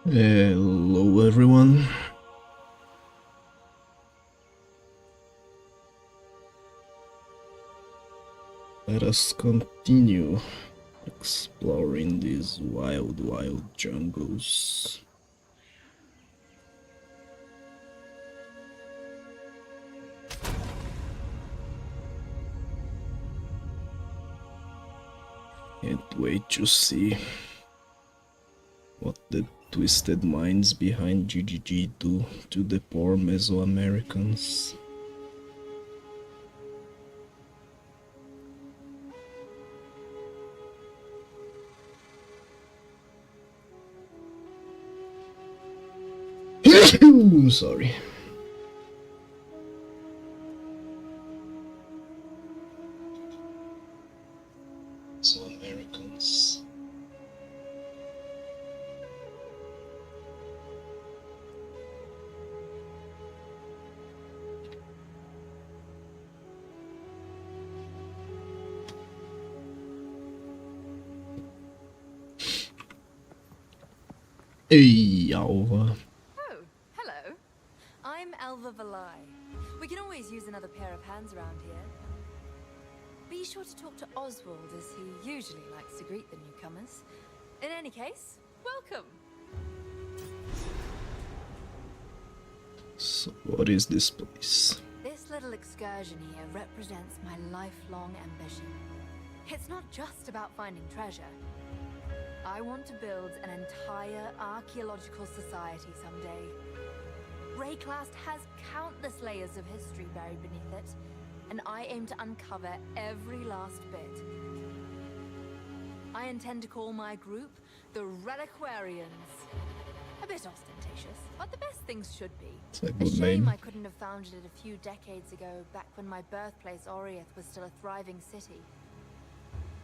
Hello everyone. Let us continue exploring these wild jungles. Can't wait to see what the twisted minds behind GGG do to the poor Mesoamericans. Sorry. Mesoamericans. Hey, Alva. Oh, hello. I'm Elva Valai. We can always use another pair of hands around here. Be sure to talk to Oswald, as he usually likes to greet the newcomers. In any case, welcome. So what is this place? This little excursion here represents my lifelong ambition. It's not just about finding treasure. I want to build an entire archaeological society someday. Rayclast has countless layers of history buried beneath it, and I aim to uncover every last bit. I intend to call my group the Reliquarians. A bit ostentatious, but the best things should be. It's a A good shame name. I couldn't have founded it a few decades ago, back when my birthplace Oriath was still a thriving city.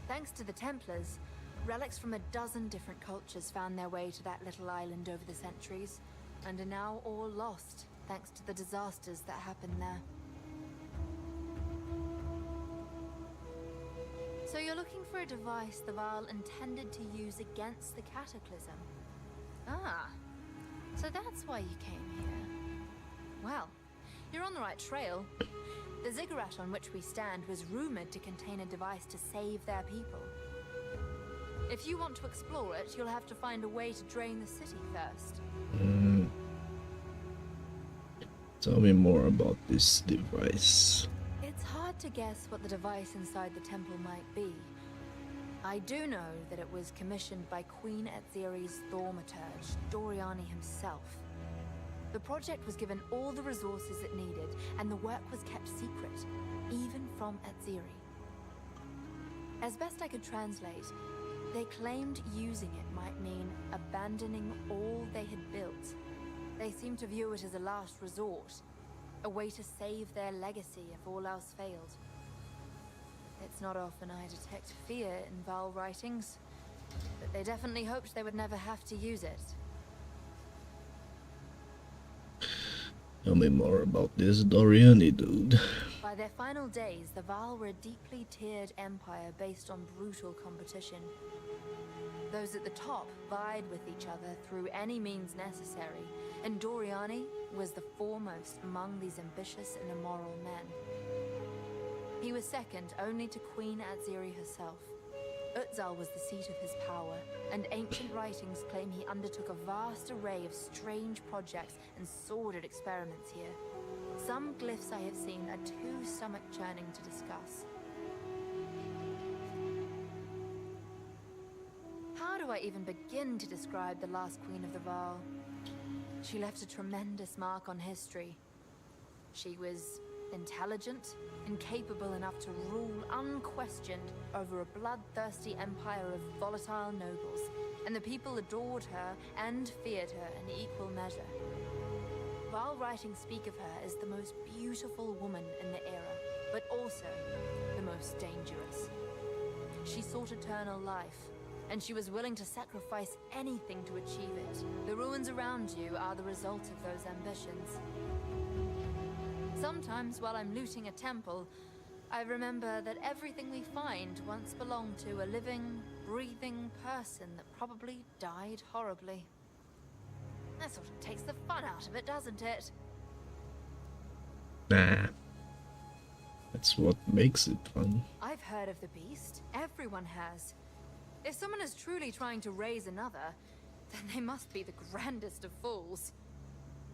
Thanks to the Templars, relics from a dozen different cultures found their way to that little island over the centuries, and are now all lost, thanks to the disasters that happened there. So you're looking for a device the Varl intended to use against the Cataclysm? Ah, so that's why you came here. Well, you're on the right trail. The ziggurat on which we stand was rumored to contain a device to save their people. If you want to explore it, you'll have to find a way to drain the city first. Tell me more about this device. It's hard to guess what the device inside the temple might be. I do know that it was commissioned by Queen Etziri's thaumaturge, Doriani himself. The project was given all the resources it needed, and the work was kept secret, even from Etziri. As best I could translate, they claimed using it might mean abandoning all they had built. They seemed to view it as a last resort, a way to save their legacy if all else failed. It's not often I detect fear in Varl writings, but they definitely hoped they would never have to use it. Tell me more about this Doriani dude. By their final days, the Varl were a deeply tiered empire based on brutal competition. Those at the top vied with each other through any means necessary, and Doriani was the foremost among these ambitious and immoral men. He was second only to Queen Etziri herself. Exile was the seat of his power, and ancient writings claim he undertook a vast array of strange projects and sordid experiments here. Some glyphs I have seen are too stomach-churning to discuss. How do I even begin to describe the last queen of the Varl? She left a tremendous mark on history. She was intelligent and capable enough to rule unquestioned over a bloodthirsty empire of volatile nobles, and the people adored her and feared her in equal measure. Varl writings speak of her as the most beautiful woman in the era, but also the most dangerous. She sought eternal life, and she was willing to sacrifice anything to achieve it. The ruins around you are the result of those ambitions. Sometimes while I'm looting a temple, I remember that everything we find once belonged to a living, breathing person that probably died horribly. That sort of takes the fun out of it, doesn't it? Nah. That's what makes it fun. I've heard of the beast. Everyone has. If someone is truly trying to raise another, then they must be the grandest of fools.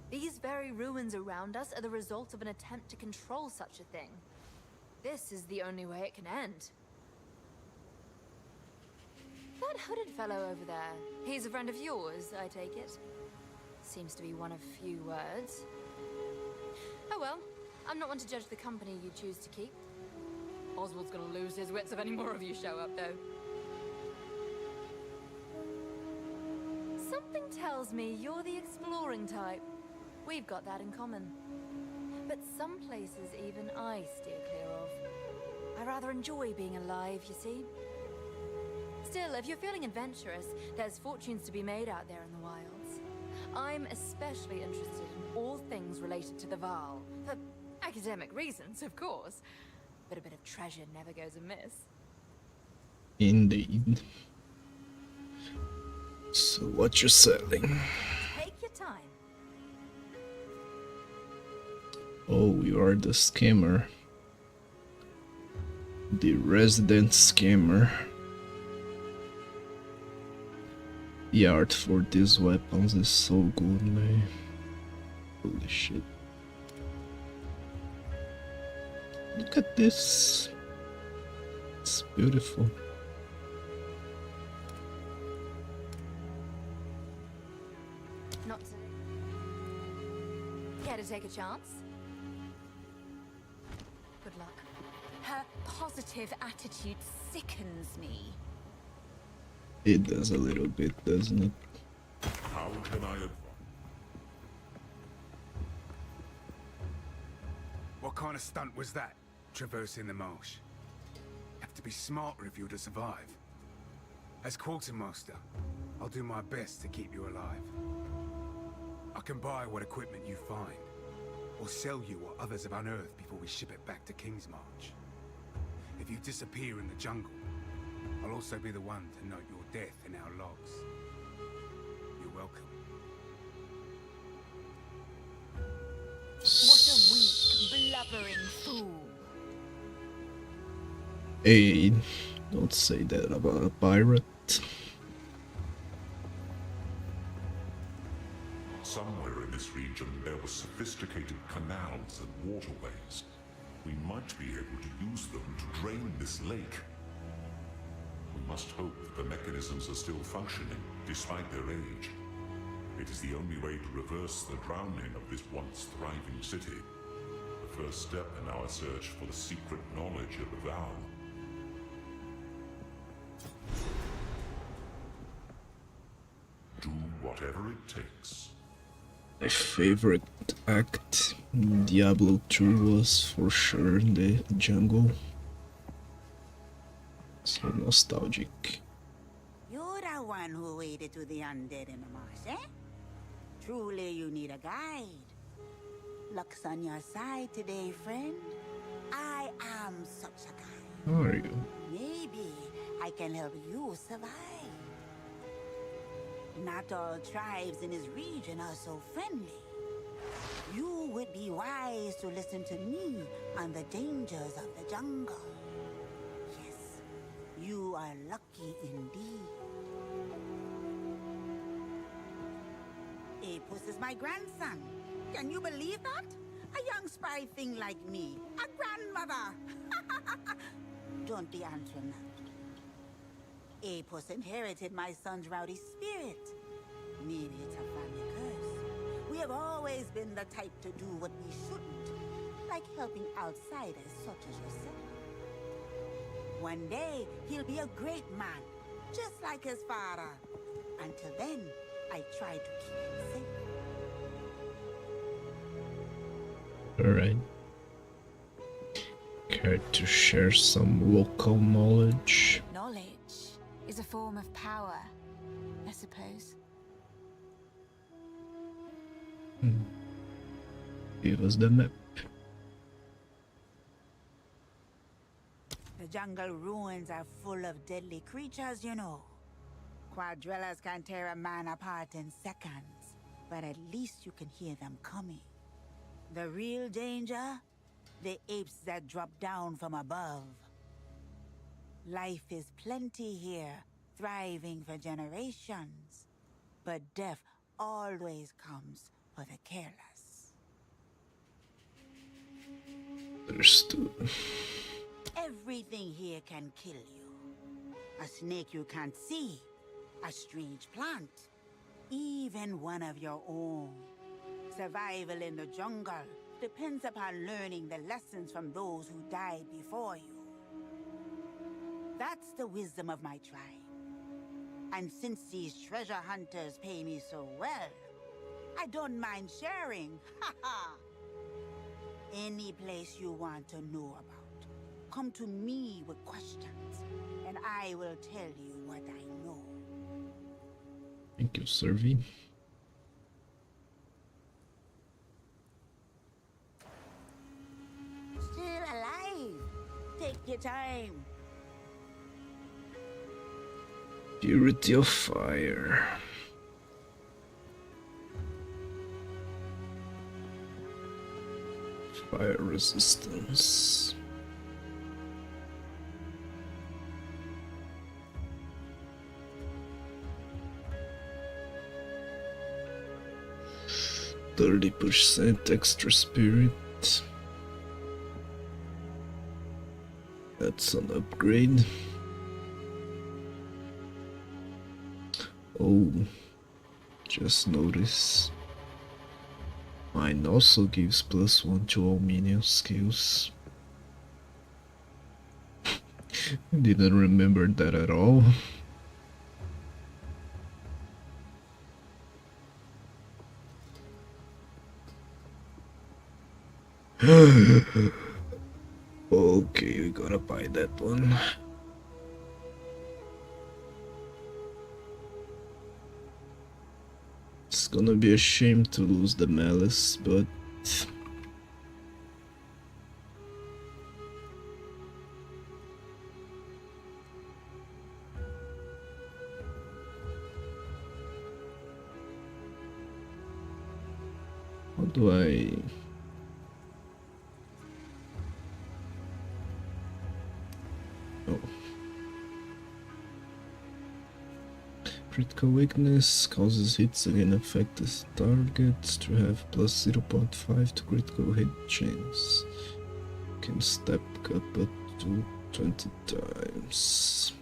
These very ruins around us are the result of an attempt to control such a thing. This is the only way it can end. That hooded fellow over there, he's a friend of yours, I take it? Seems to be one of few words. Oh well, I'm not one to judge the company you choose to keep. Oswald's gonna lose his wits if any more of you show up, though. Something tells me you're the exploring type. We've got that in common. But some places even I steer clear of. I rather enjoy being alive, you see. Still, if you're feeling adventurous, there's fortunes to be made out there in the wilds. I'm especially interested in all things related to the Vaal. For academic reasons, of course. But a bit of treasure never goes amiss. Indeed. So what you're selling? Take your time. Oh, you are the scammer. The resident scammer. The art for these weapons is so good, man. Holy shit. Look at this. It's beautiful. Not to... Care to take a chance? Good luck. Her positive attitude sickens me. It does a little bit, doesn't it? How can I advise? What kind of stunt was that, traversing the marsh? Have to be smarter if you're to survive. As quartermaster, I'll do my best to keep you alive. I can buy what equipment you find, or sell you what others have unearthed before we ship it back to Kingsmarch. If you disappear in the jungle, I'll also be the one to note your death in our logs. You're welcome. What a weak, blubbering fool. Hey, don't say that about a pirate. Somewhere in this region there were sophisticated canals and waterways. We might be able to use them to drain this lake. We must hope that the mechanisms are still functioning, despite their age. It is the only way to reverse the drowning of this once thriving city. The first step in our search for the secret knowledge of the Vaal. Do whatever it takes. My favorite act in Diablo 2 was for sure the jungle. So nostalgic. You're the one who waded to the undead in the marsh, eh? Truly you need a guide. Luck's on your side today, friend. I am such a guide. How are you? Maybe I can help you survive. Not all tribes in this region are so friendly. You would be wise to listen to me on the dangers of the jungle. Yes, you are lucky indeed. Apus is my grandson. Can you believe that? A young spry thing like me. A grandmother. Don't be answering that. Apus inherited my son's rowdy spirit. Maybe it's a family curse. We have always been the type to do what we shouldn't, like helping outsiders such as yourself. One day, he'll be a great man, just like his father. Until then, I try to keep him safe. Alright. Care to share some local knowledge? Knowledge is a form of power, I suppose. Give us the map. The jungle ruins are full of deadly creatures, you know. Quadrillas can tear a man apart in seconds. but at least you can hear them coming. The real danger? The apes that drop down from above. Life is plenty here, thriving for generations. But death always comes for the careless. Understood. Everything here can kill you. A snake you can't see, a strange plant, even one of your own. Survival in the jungle depends upon learning the lessons from those who died before you. That's the wisdom of my tribe. And since these treasure hunters pay me so well, I don't mind sharing. Ha ha! Any place you want to know about, come to me with questions, and I will tell you what I know. Thank you, Servi. Still alive. Take your time. Purity of fire. Fire resistance. %30 extra spirit. That's an upgrade. Oh, just notice. Mine also gives +1 to all minion skills. Didn't remember that at all. Okay, we gotta buy that one. It's gonna be a shame to lose the malice, but how do I... Oh. Critical weakness causes hits against affected targets to have +0.5 to critical hit chance. Can step up to 20 times.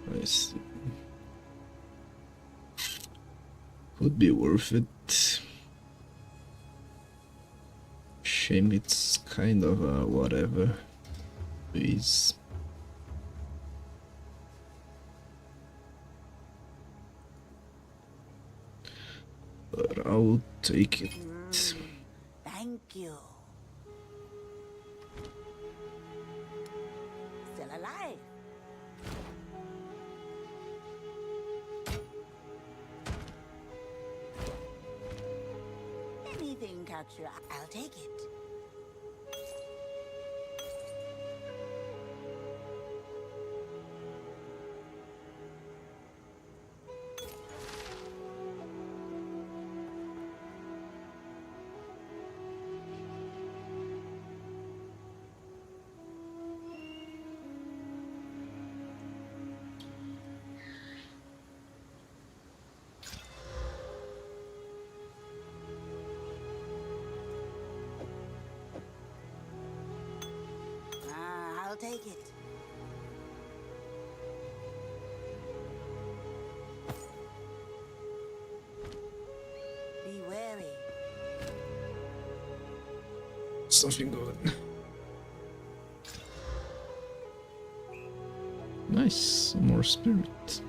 I see. Could be worth it. Shame it's kind of a whatever. Please. But I'll take it. Thank you. Still alive. Anything catch your eye, I'll take it. I'll take it. Be wary. Something good. Nice, some more spirit.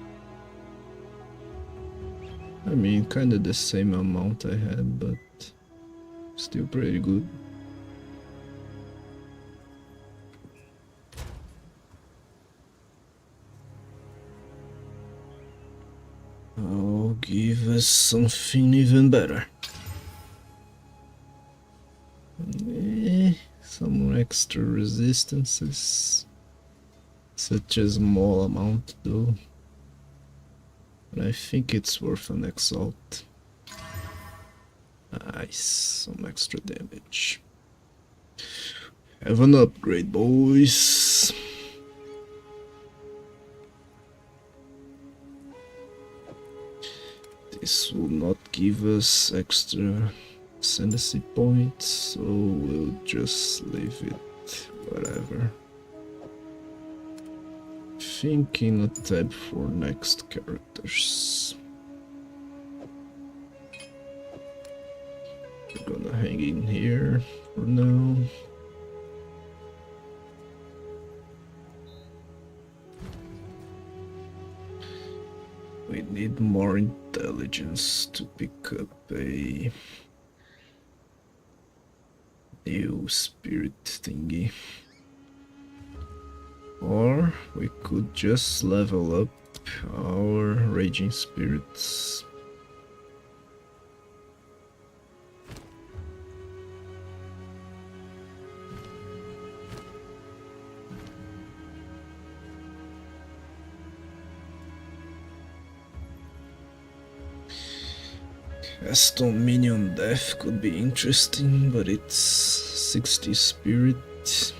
I mean, kinda the same amount I had, but still pretty good. I'll give us something even better. Some extra resistances. Such a small amount though. But I think it's worth an exalt. Nice, some extra damage. Have an upgrade, boys. This will not give us extra ascendancy points, so we'll just leave it, whatever. Thinking a tab for next characters. We're gonna hang in here for now. We need more intelligence to pick up a new spirit thingy. Or we could just level up our raging spirits. Cast on minion death could be interesting, but it's 60 spirit.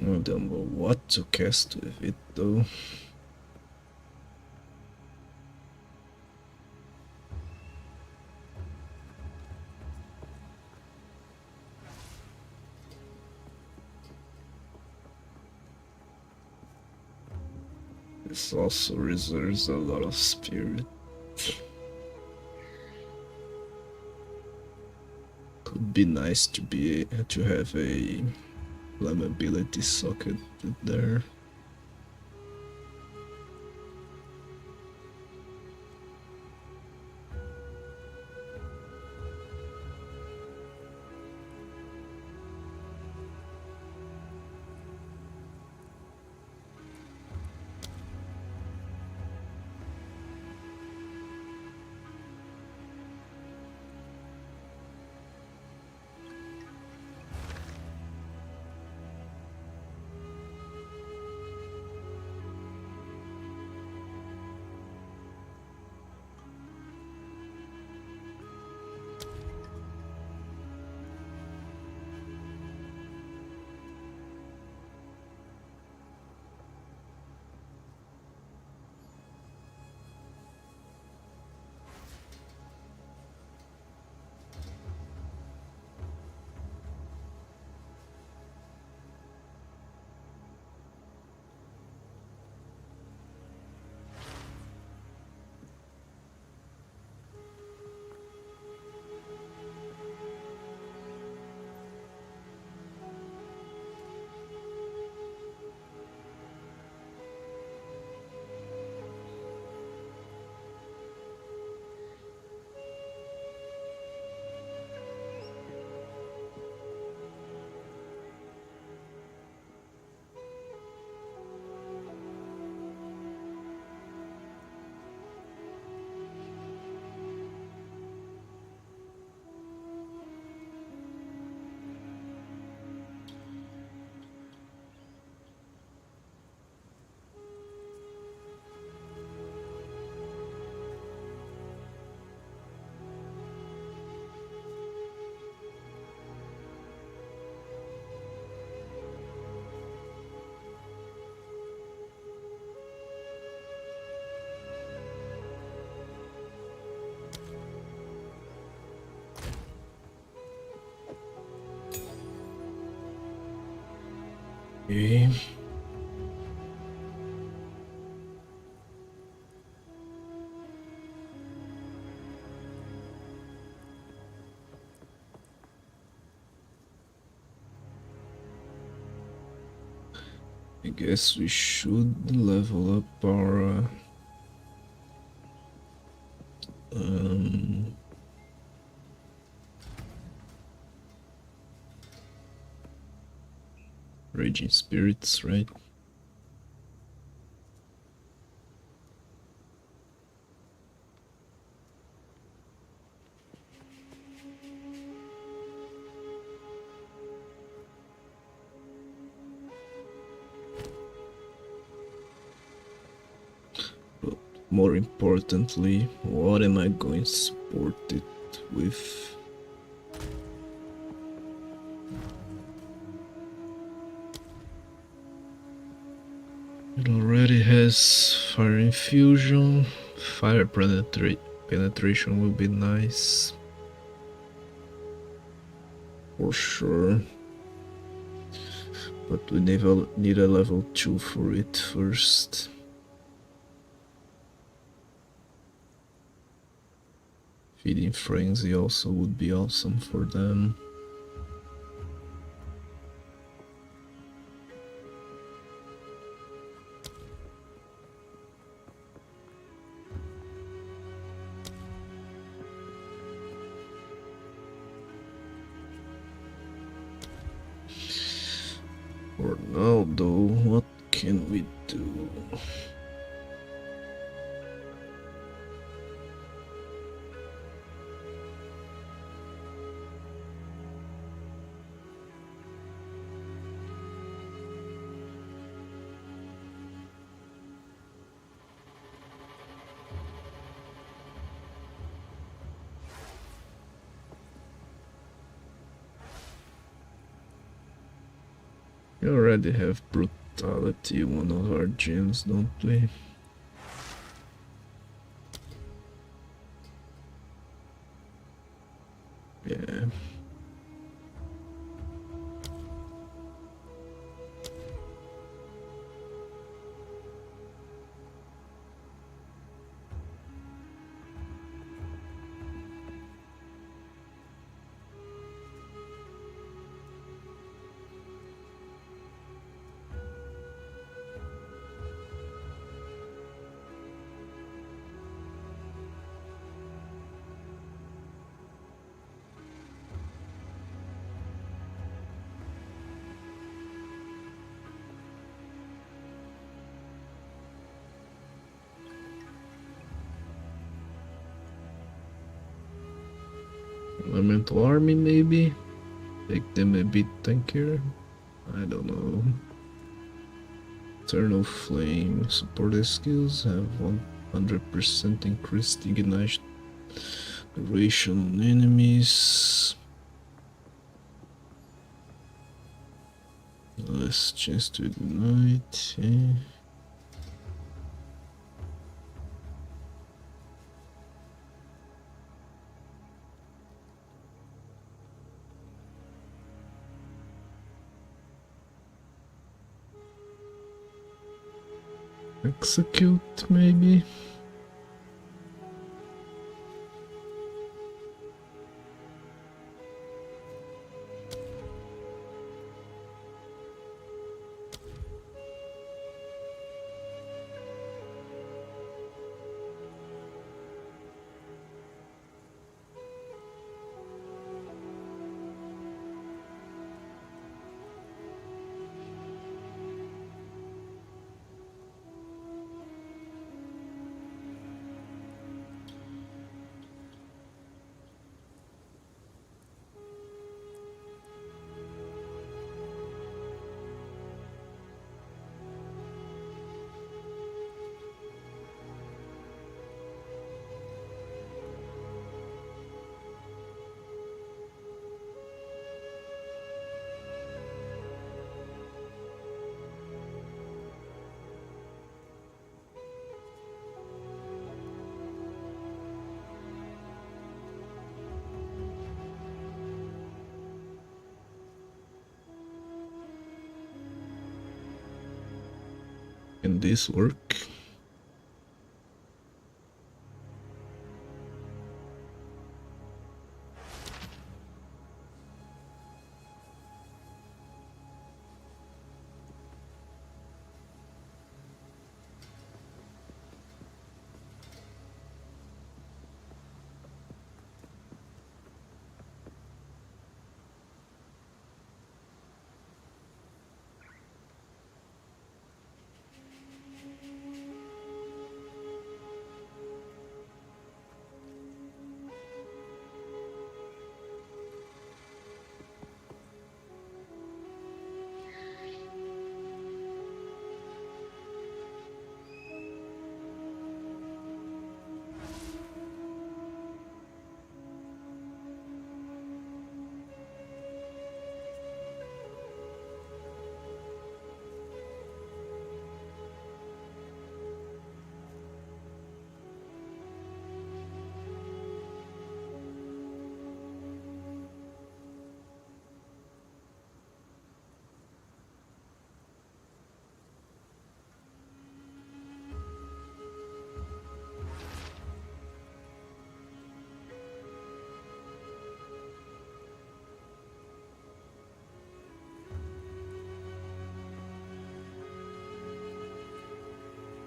I don't know what to cast with it though. This also reserves a lot of spirit. Could be nice to have a flammability socket there. Okay. I guess we should level up our raging spirits, right? more importantly, what am I going to support it with? It already has fire infusion, fire penetration will be nice. For sure. But we need a level 2 for it first. Feeding Frenzy also would be awesome for them. For now though, what can we do? We already have Brutality, one of our gems, don't we? Yeah. Elemental Army maybe? Make them a bit tankier? I don't know. Eternal Flame. Supported skills have 100% increased ignite duration on enemies. Less chance to ignite. Execute maybe? Can this work?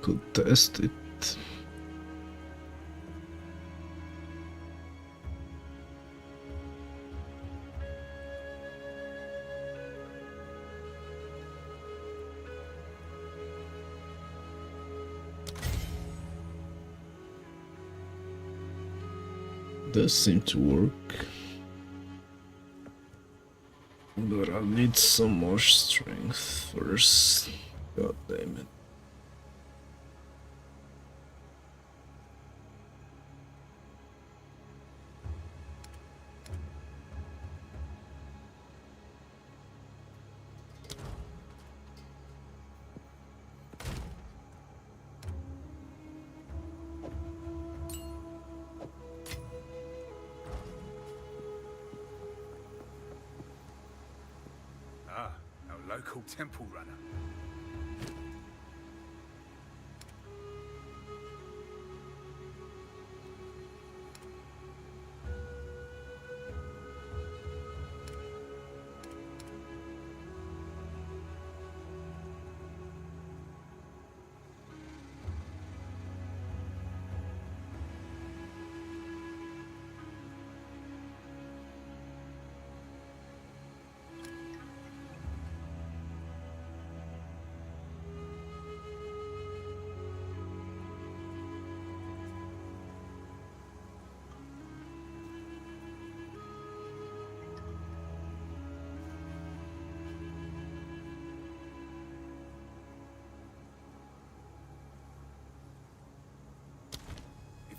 Could test it. Does seem to work, but I'll need some more strength first. God damn it. Ah, our local temple runner.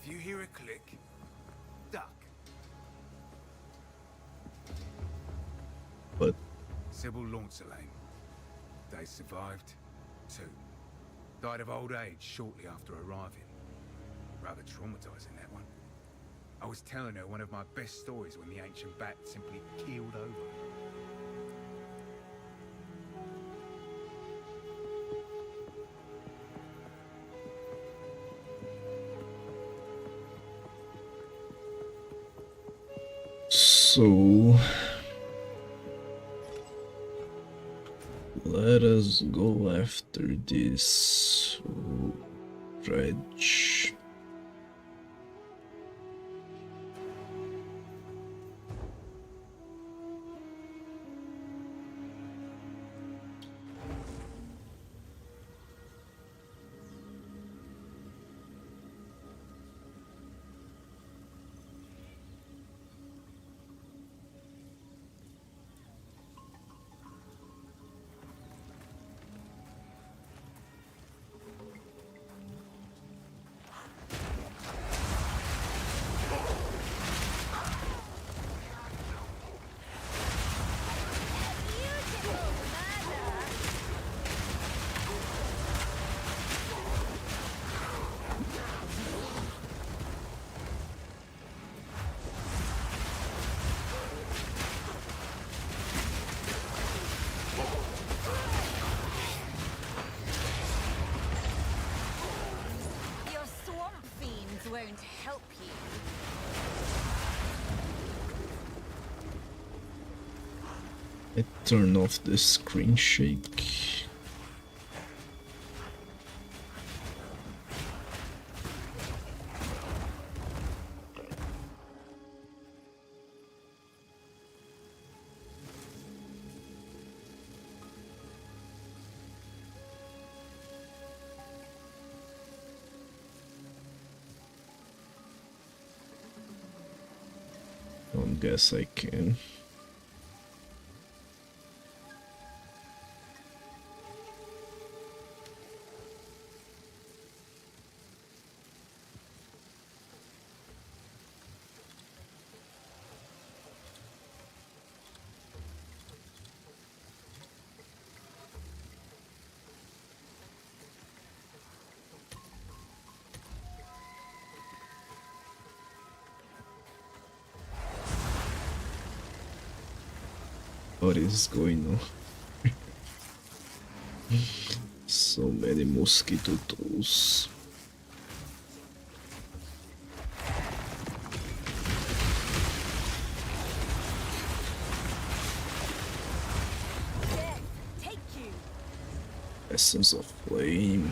If you hear a click, duck. But Sybil Launcelane. They survived, too. Died of old age shortly after arriving. Rather traumatizing, that one. I was telling her one of my best stories when the ancient bat simply keeled over. so let us go after this dredge. Your swamp fiends won't help you. I turn off the screen shake. Don't guess I can. What is going on? So many mosquito tools. Death, take you. Essence of flame.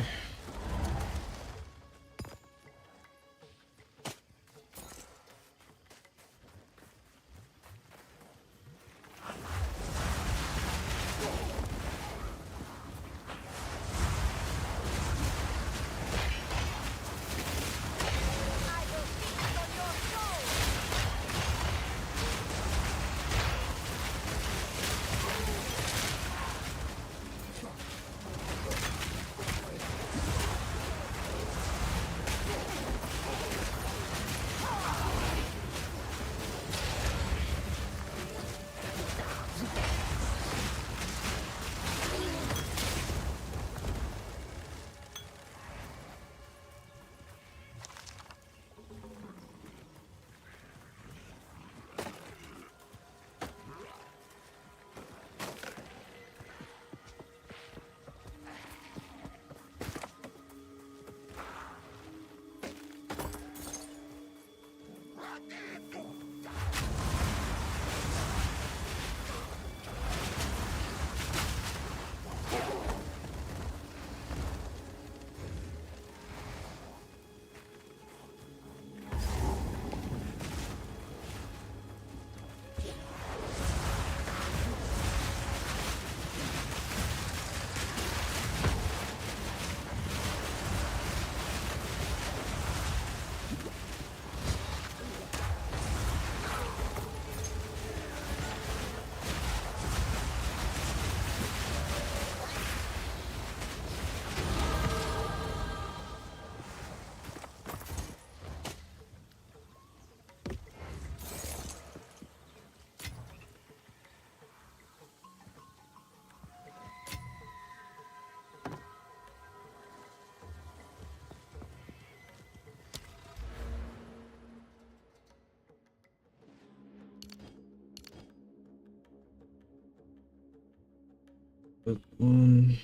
That one.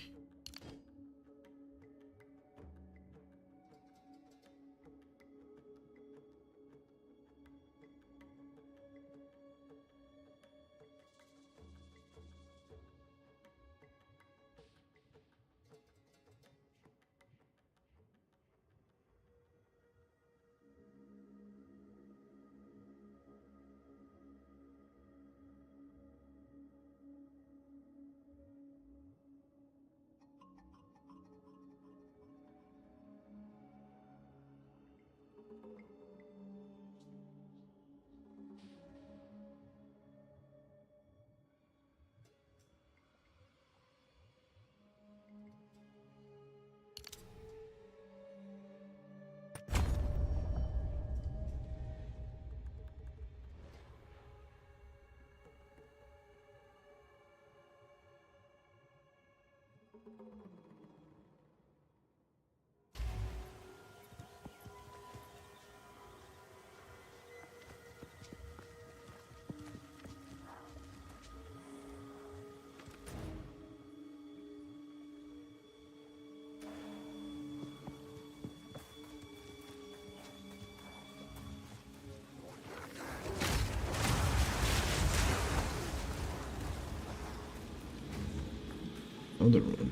Another one.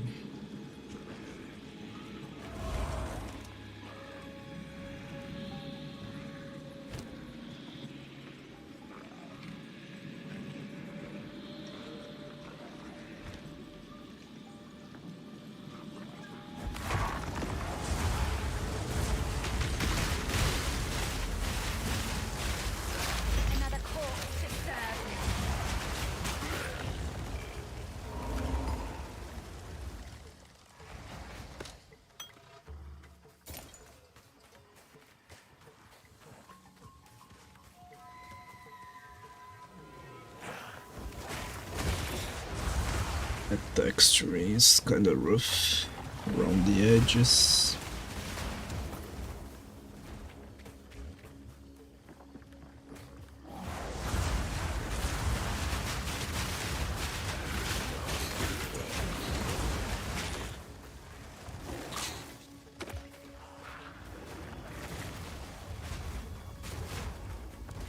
Another corpse to serve. That texture is kinda rough around the edges.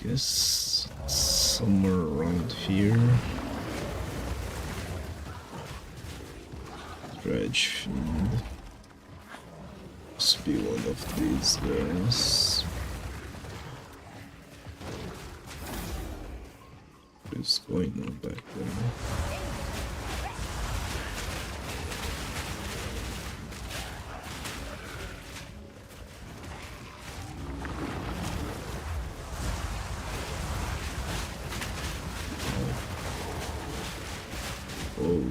Guess somewhere around here. Dredge feed. Must be one of these guys. What is going on back there? Oh.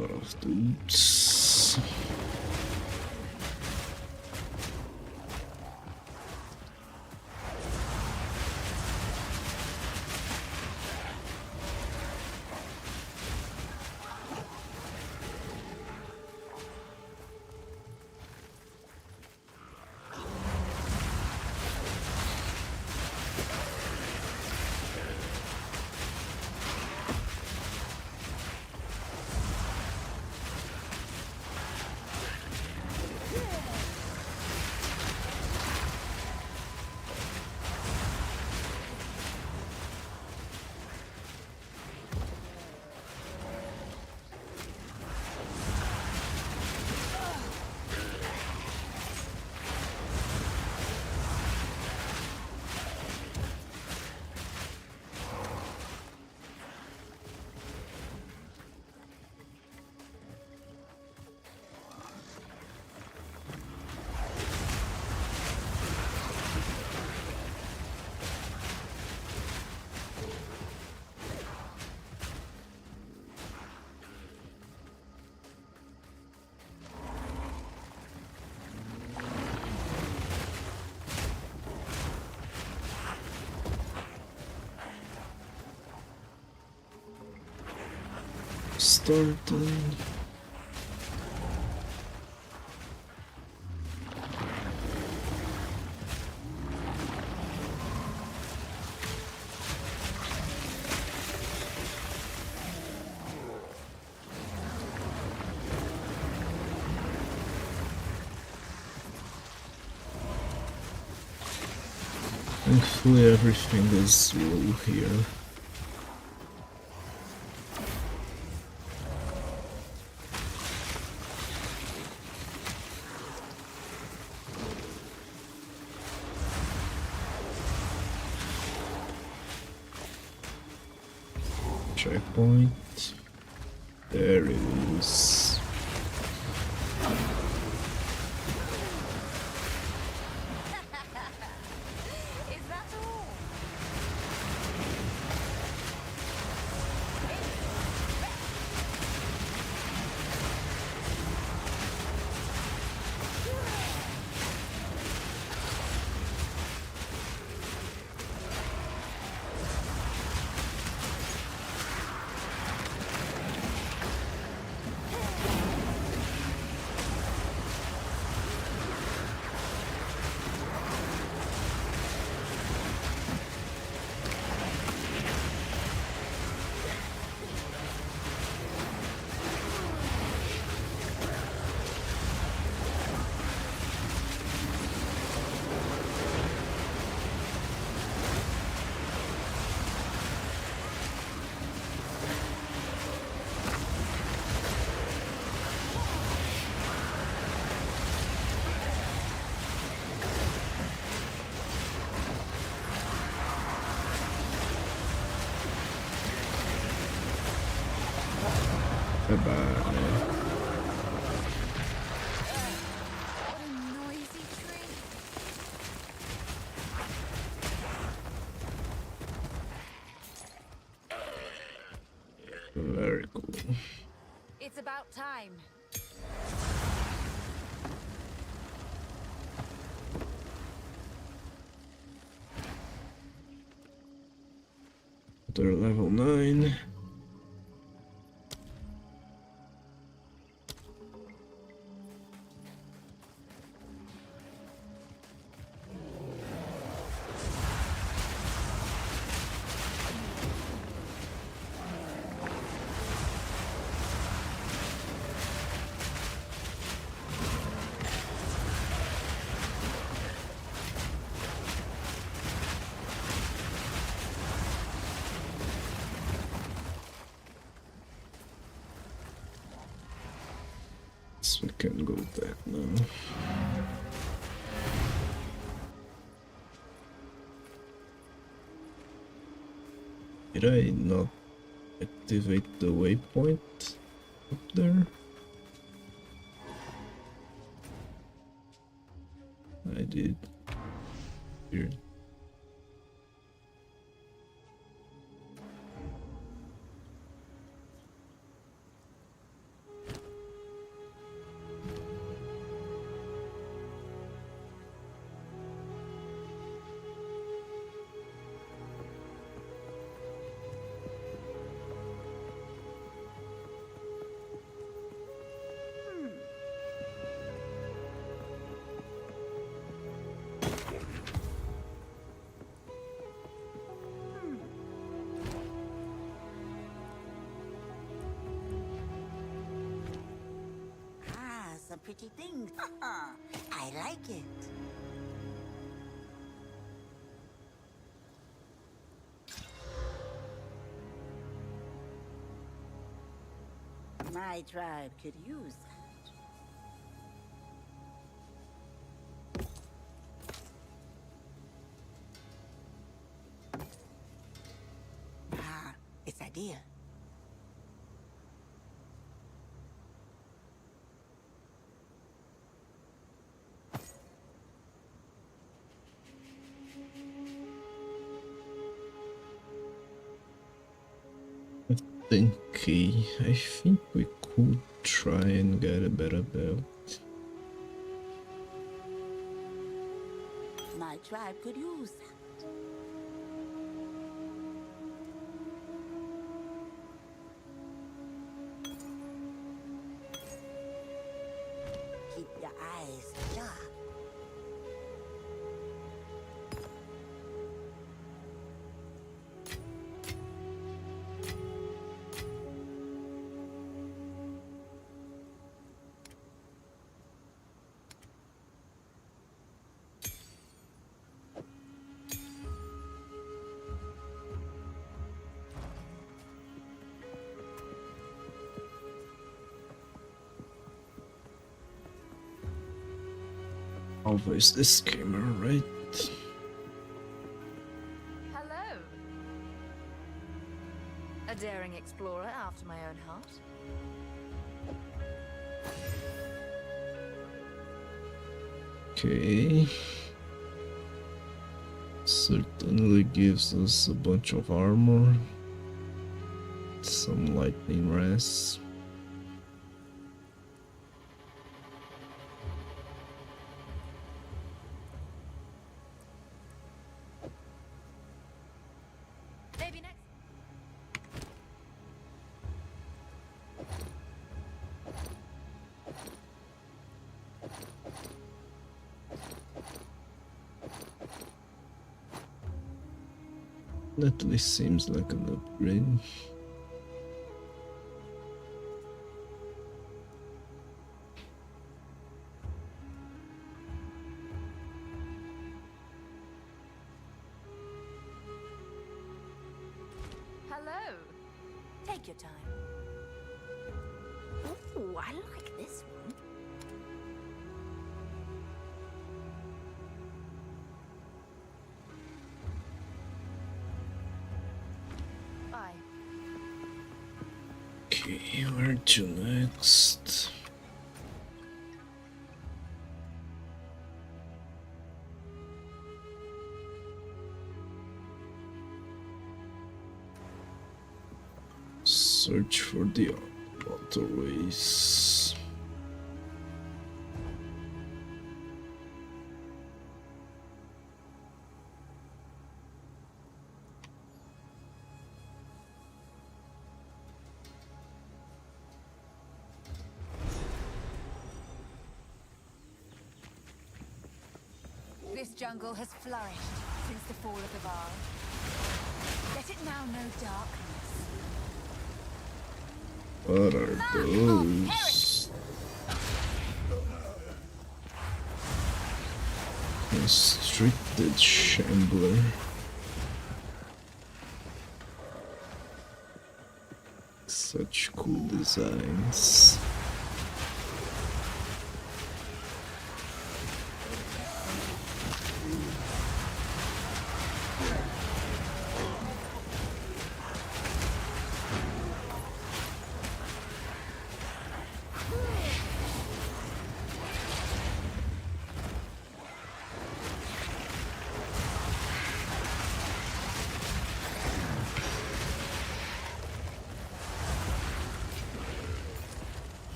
lot of dudes. Started. Thankfully everything is low here. Checkpoint. There it is. Is that all? Bye-bye. What a noisy tree. Very cool. It's about time. They're level 9. So we can go back now. Did I not activate the waypoint up there? I did. Weird. pretty things. I like it. My tribe could use that. It's a deal. I think we could try and get a better belt. My tribe could use that. Keep your eyes sharp. Always this gamer, right? Hello. A daring explorer after my own heart. Okay. Certainly gives us a bunch of armor. Some lightning res. Maybe next. At least seems like an upgrade. Hello. Take your time. Ooh, I like this one. Bye. Okay, where to next? Search for the waterways. This jungle has flourished since the fall of the Val. Let it now know darkness. What are those? Constricted Shambler. Such cool designs.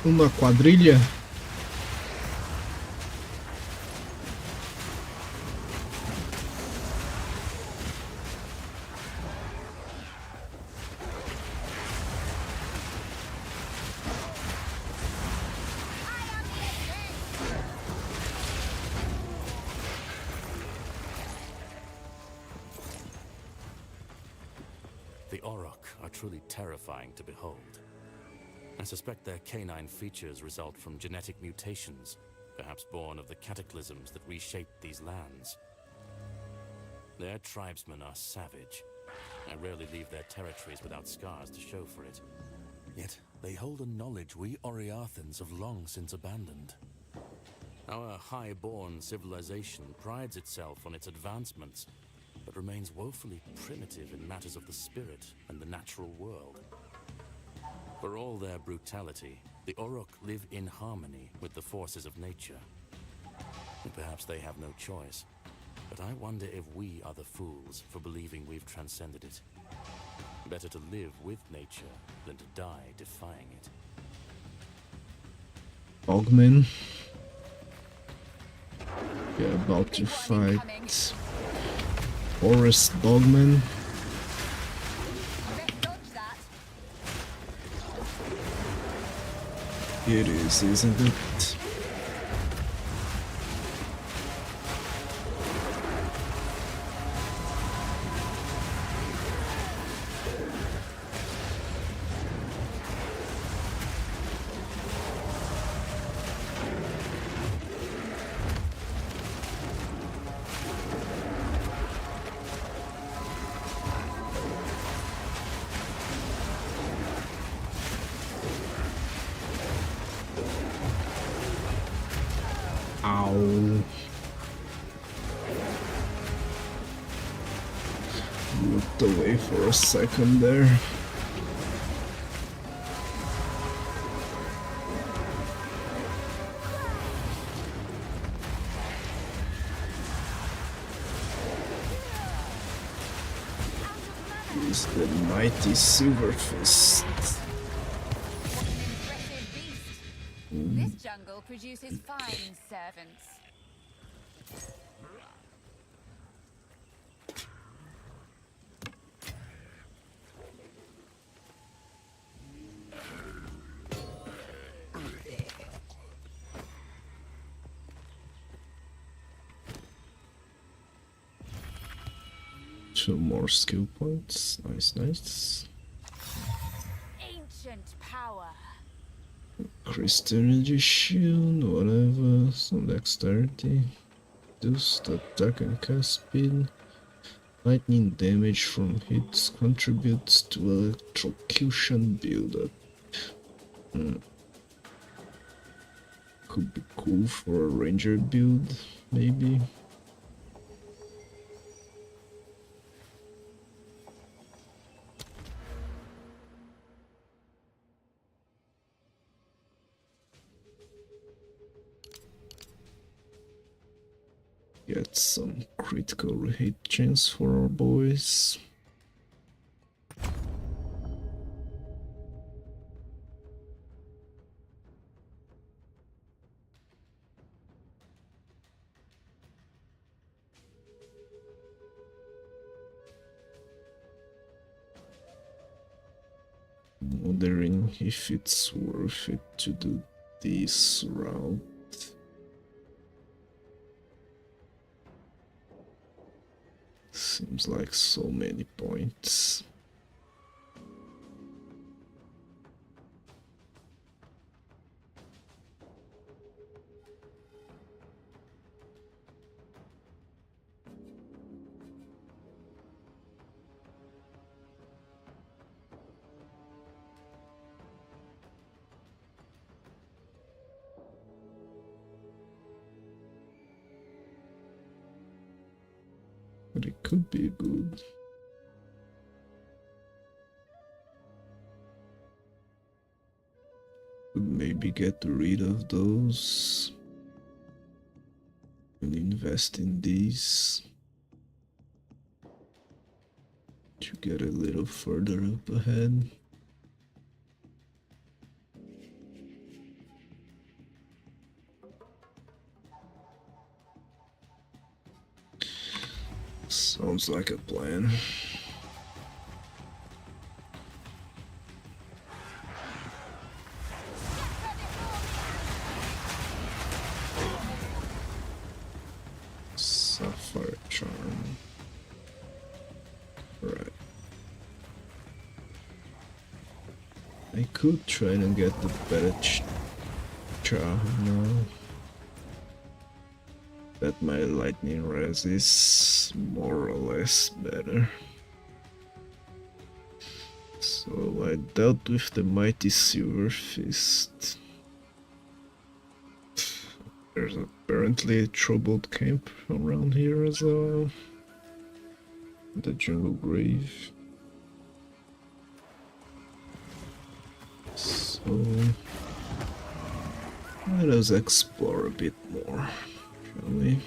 Uma quadrilha? Orok are truly terrifying to behold. I suspect their canine features result from genetic mutations, perhaps born of the cataclysms that reshaped these lands. Their tribesmen are savage. I rarely leave their territories without scars to show for it. Yet they hold a knowledge we Oriathans have long since abandoned. Our high-born civilization prides itself on its advancements, but remains woefully primitive in matters of the spirit and the natural world. For all their brutality, the Orok live in harmony with the forces of nature. And perhaps they have no choice, but I wonder if we are the fools for believing we've transcended it. Better to live with nature than to die defying it. Augmen. We're about to fight Forest Dogman. Let's dodge that. It is, isn't it? Ow. Looked away for a second there. Is the mighty Silver Fist. What an impressive beast. This jungle produces fine servants. Two more skill points. Nice, nice. Ancient power. Increased energy shield, whatever. Some dexterity. Reduced attack and cast speed. Lightning damage from hits contributes to electrocution buildup. Could be cool for a ranger build, maybe. Get some critical hit chance for our boys. Wondering if it's worth it to do this route. Seems like so many points. But it could be good. Could maybe get rid of those and invest in these to get a little further up ahead. Sounds like a plan. Sapphire charm. Right. could try and get the badge now that my lightning res is more or less better. So I dealt with the mighty silver fist. There's apparently a troubled camp around here as well. The jungle grave. So let us explore a bit more, shall we?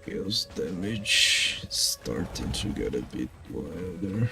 Chaos damage is starting to get a bit wilder.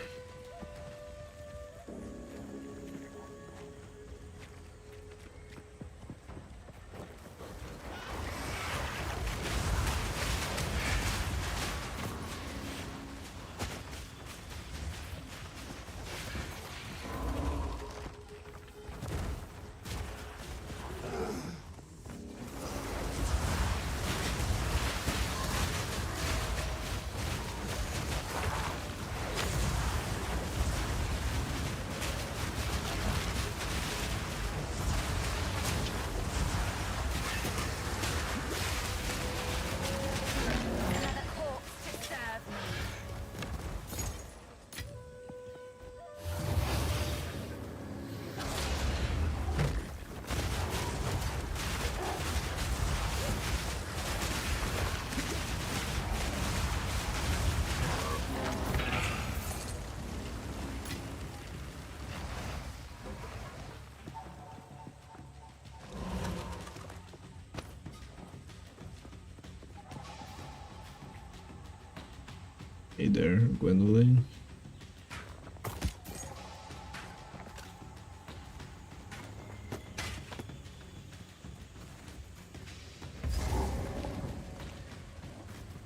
Hey there, Gwendolyn.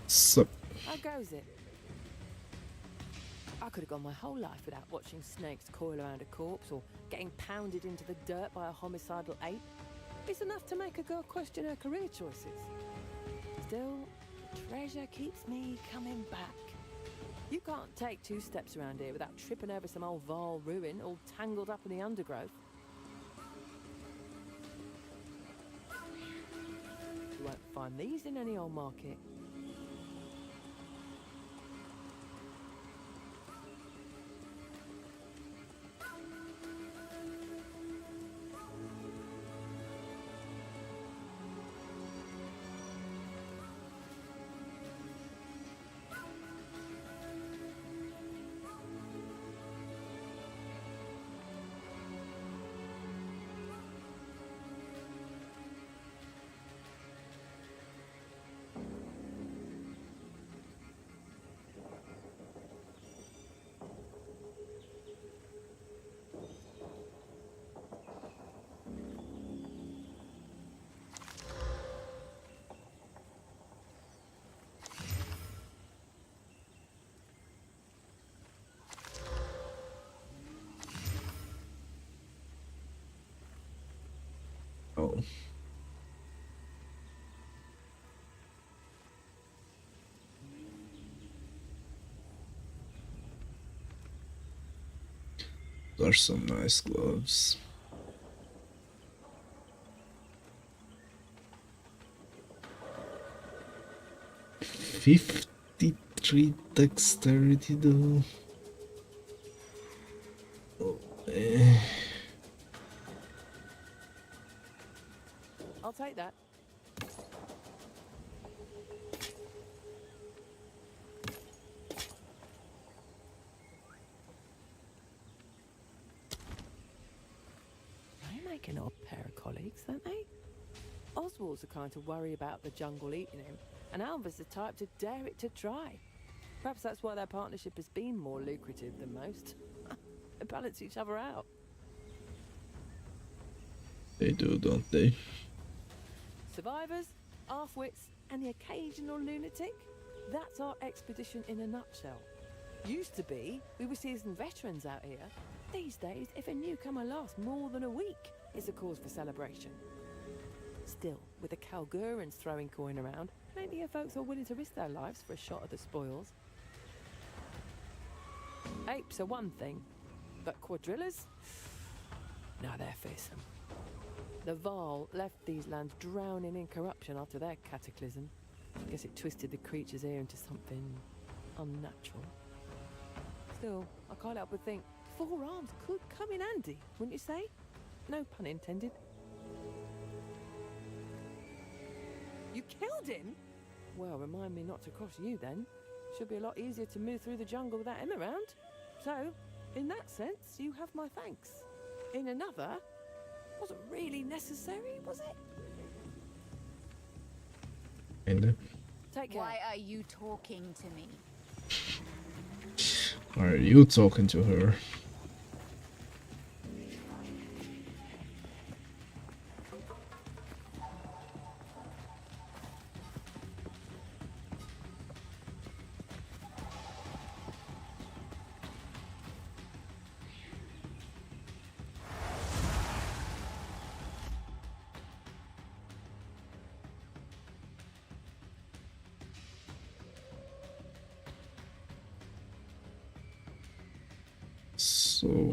Sup? How goes it? I could have gone my whole life without watching snakes coil around a corpse or getting pounded into the dirt by a homicidal ape. It's enough to make a girl question her career choices. Still, treasure keeps me coming back. You can't take 2 steps around here without tripping over some old Vaal ruin all tangled up in the undergrowth. You won't find these in any old market. go. There's some nice gloves. $53 dexterity though. Oh, I'll take that. They make an odd pair of colleagues, don't they? Oswald's the kind to worry about the jungle eating him, and Alva's the type to dare it to try. Perhaps that's why their partnership has been more lucrative than most. They balance each other out. they do, don't they? Survivors, half-wits, and the occasional lunatic? That's our expedition in a nutshell. Used to be, we were seasoned veterans out here. These days, if a newcomer lasts more than a week, it's a cause for celebration. Still, with the Kalgurans throwing coin around, plenty of folks are willing to risk their lives for a shot at the spoils. Apes are one thing, but quadrillas? No, they're fearsome. The Val left these lands drowning in corruption after their cataclysm. Guess it twisted the creatures here into something unnatural. Still, I can't help but think 4 arms could come in handy, wouldn't you say? No pun intended. You killed him? Well, remind me not to cross you then. Should be a lot easier to move through the jungle without him around. So, in that sense, you have my thanks. In another, wasn't really necessary, was it? Kinda. Take care. Why are you talking to me? Are you talking to her? So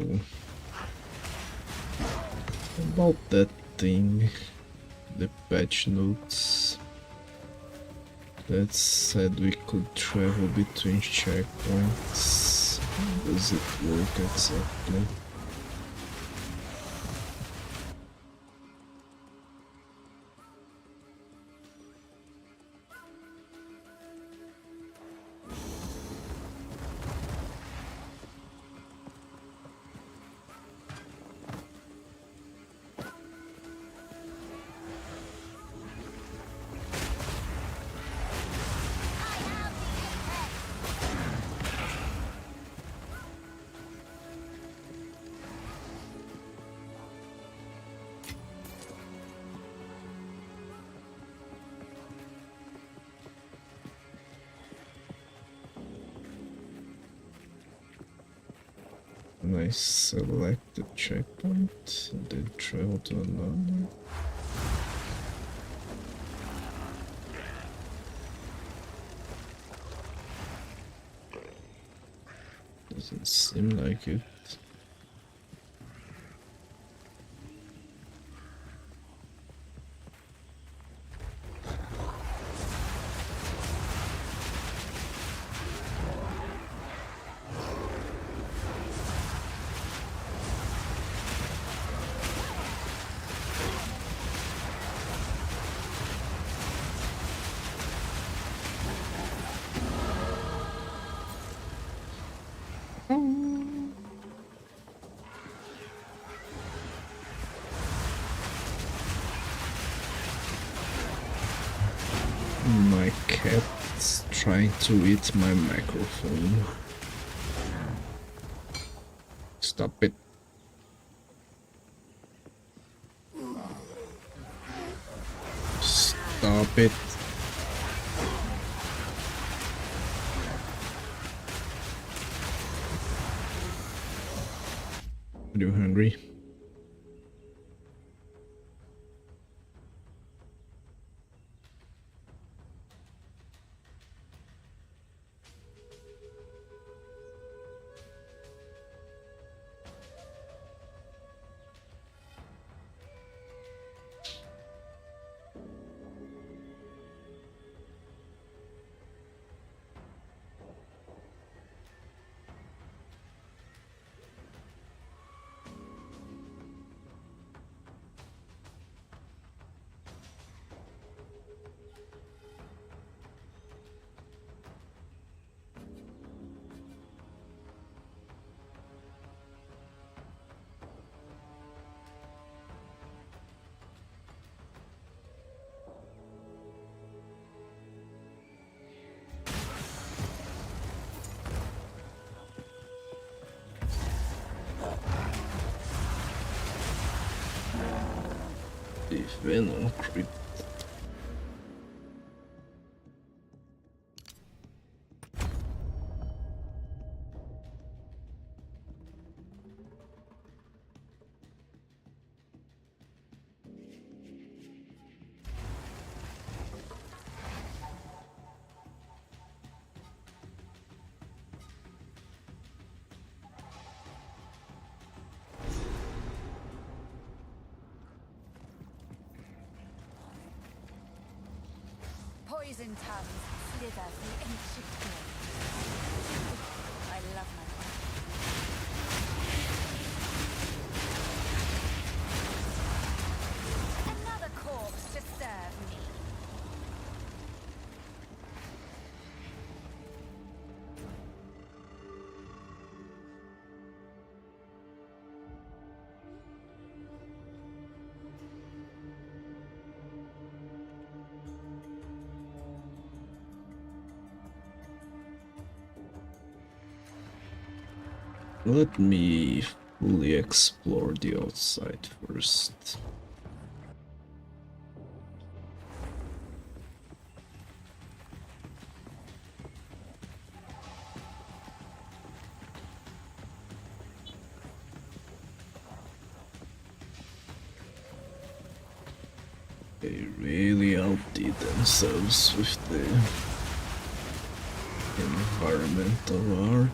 about that thing, the patch notes that said we could travel between checkpoints. How does it work exactly? And I select the checkpoint and then travel to another. Doesn't seem like it. My cat's trying to eat my microphone. Stop it. Stop it. Are you hungry? the Venom Crypt. Poison tongues slither through ancient graves. I love my work. Another corpse to serve me. Let me fully explore the outside first. They really outdid themselves with the environmental art.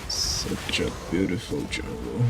Such a beautiful jungle.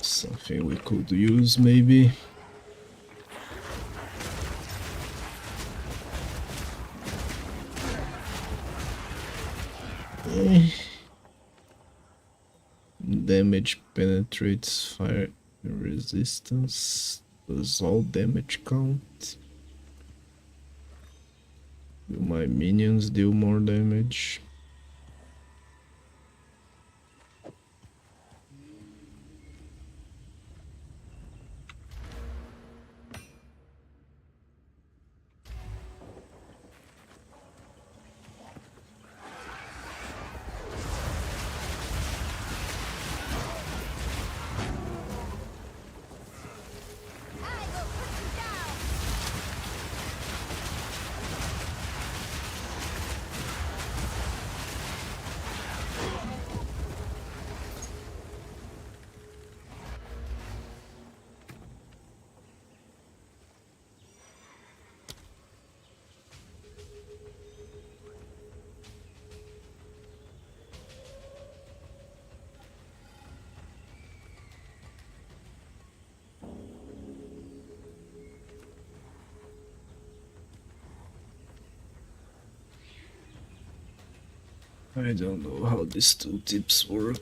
Something we could use, maybe. Damage penetrates fire resistance. Does all damage count? Do my minions deal more damage? I don't know how these two tips work.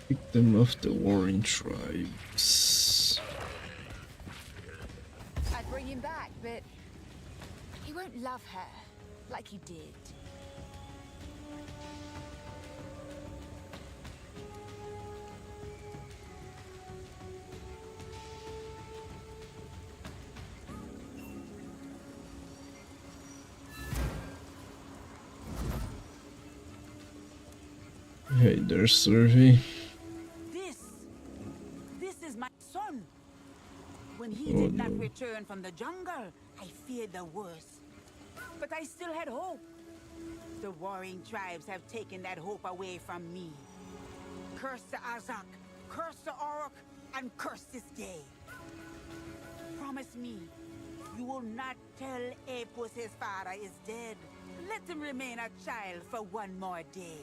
Victim of the warring tribes. I'd bring him back, but he won't love her like he did. Hey there, Survey. This is my son. When he Oh, did not no. return from the jungle, I feared the worst. But I still had hope. The warring tribes have taken that hope away from me. Curse the Azak, curse the Orok, and curse this day. Promise me, you will not tell Apus his father is dead. Let him remain a child for one more day.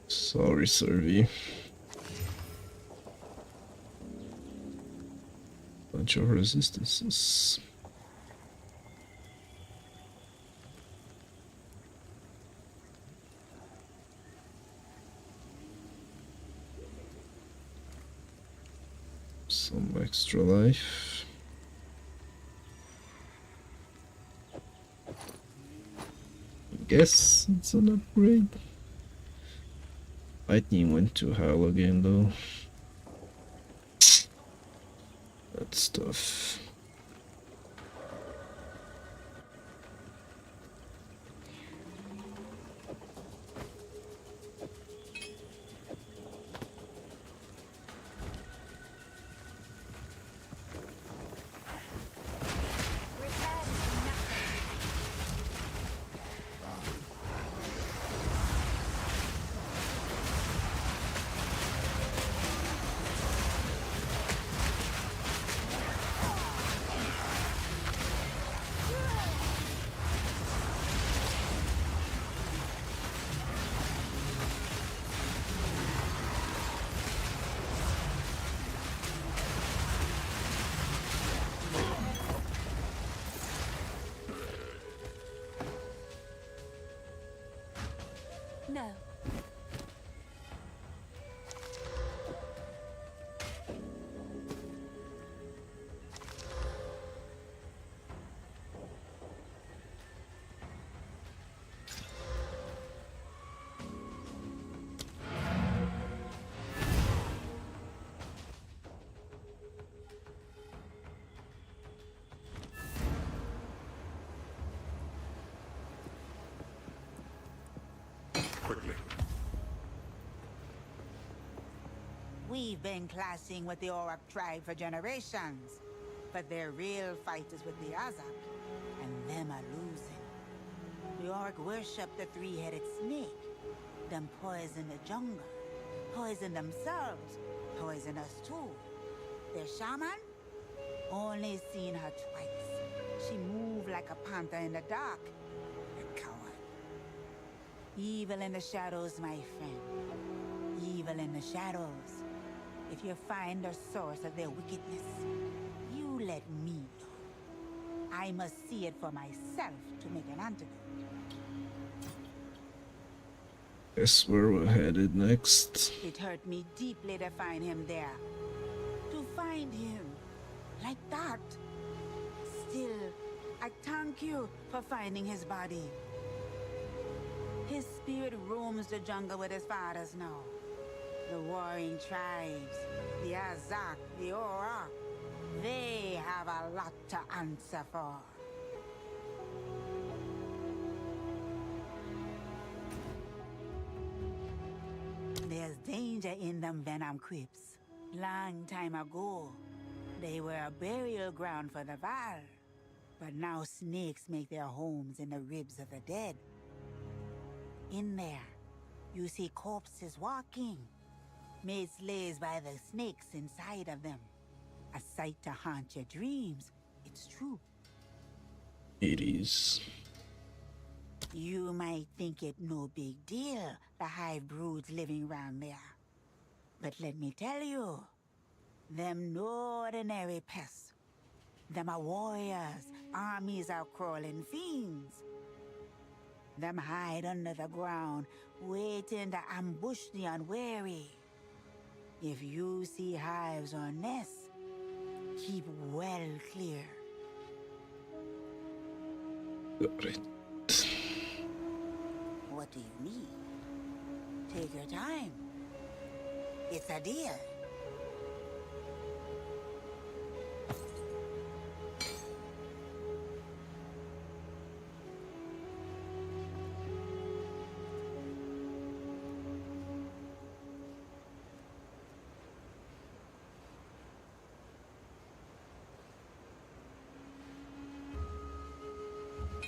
Sorry, Survey. Bunch of resistances. Some extra life. I guess it's an upgrade. Lightning went to hell again though. That's tough. No. Quickly. We've been clashing with the Orok tribe for generations, but their real fight is with the Azak, and them are losing. The Orok worship the three-headed snake. Them poison the jungle, poison themselves, poison us too. Their shaman? Only seen her twice. She moved like a panther in the dark. A coward. Evil in the shadows, my friend. Evil in the shadows. If you find the source of their wickedness, you let me know. I must see it for myself to make an antidote. Guess where we're headed next. It hurt me deeply to find him there. To find him like that. Still, I thank you for finding his body. His spirit roams the jungle with his fathers now. The warring tribes, the Azak, the Orok, they have a lot to answer for. There's danger in them venom crypts. Long time ago, they were a burial ground for the Val. But now snakes make their homes in the ribs of the dead. In there, you see corpses walking, made slaves by the snakes inside of them. A sight to haunt your dreams, it's true. It is. You might think it no big deal, the hive broods living round there. But let me tell you, them no ordinary pests. Them are warriors. Armies are crawling fiends. Them hide under the ground, waiting to ambush the unwary. If you see hives or nests, keep well clear. Got it. What do you need? Take your time. It's a deal.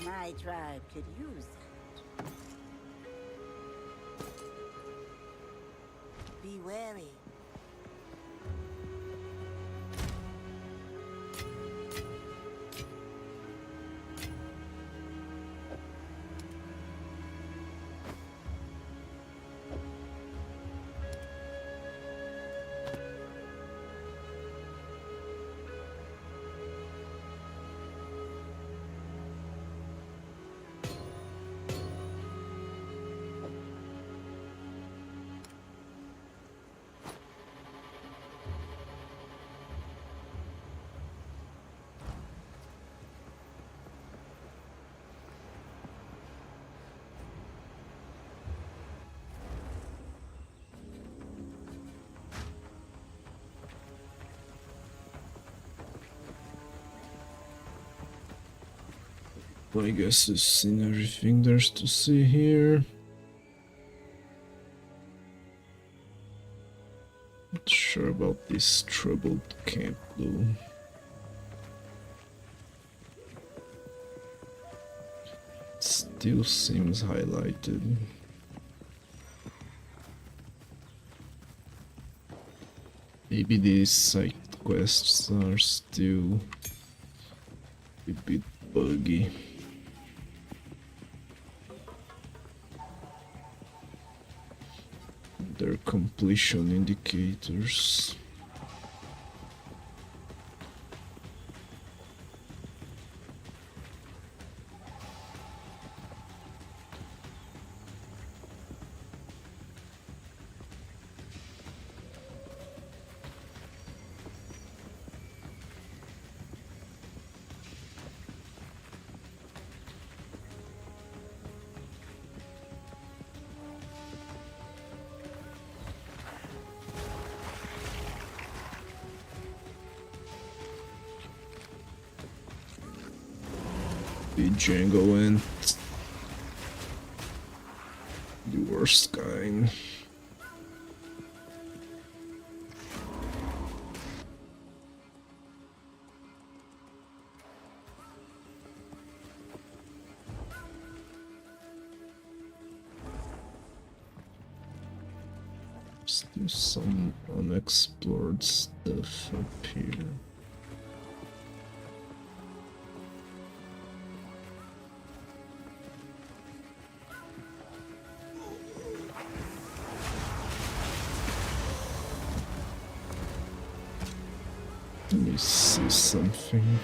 My tribe could use that. Be wary. I guess I've seen everything there's to see here. Not sure about this troubled camp though. Still seems highlighted. Maybe these side quests are still a bit buggy. Their completion indicators. The Django and the worst kind. Still some unexplored stuff up here. Let me see something.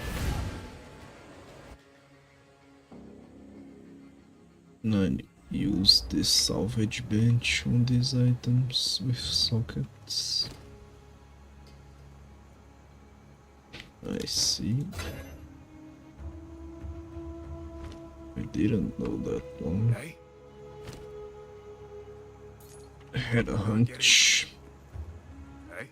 I use this salvage bench on these items with sockets. I see. I didn't know that one. Hey? I had a hunch. Hey?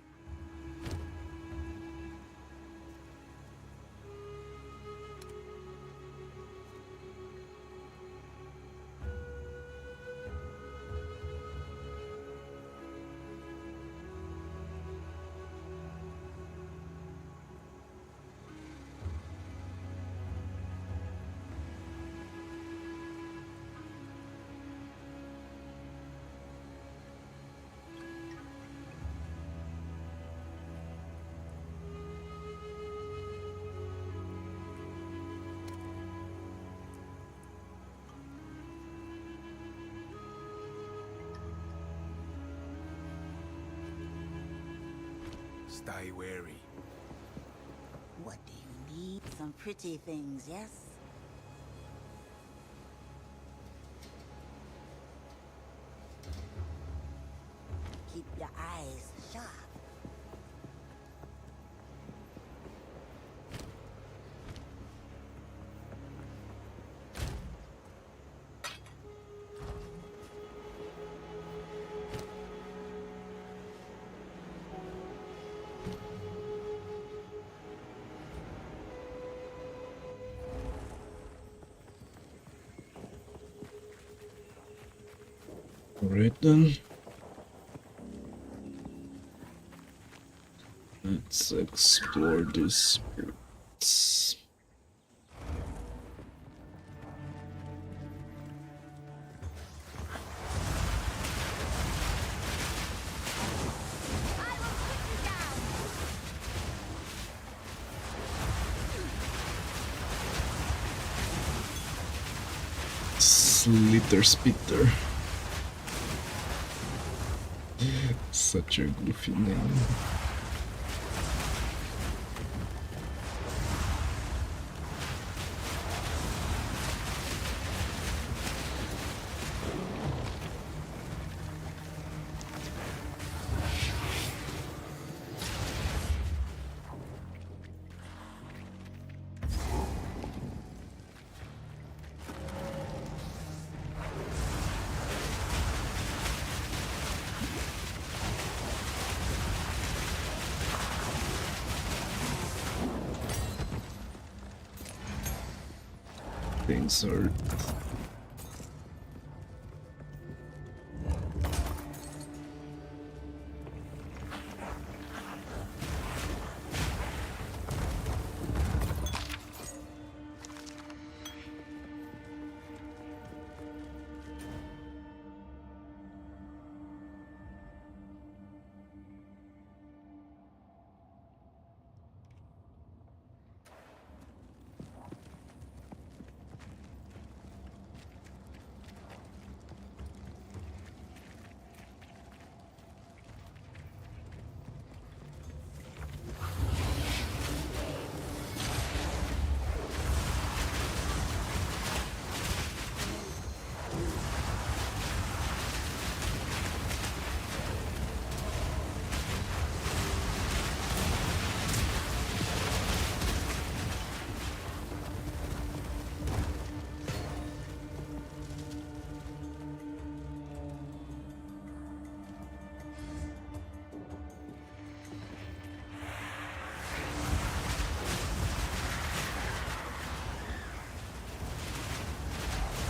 Stay wary. What do you Be some pretty things, yes? Keep your eyes sharp. Alright then. Let's explore these spirits. Slitter Spitter. Such a goofy name. Things are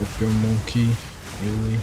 Scorpio Monkey, really?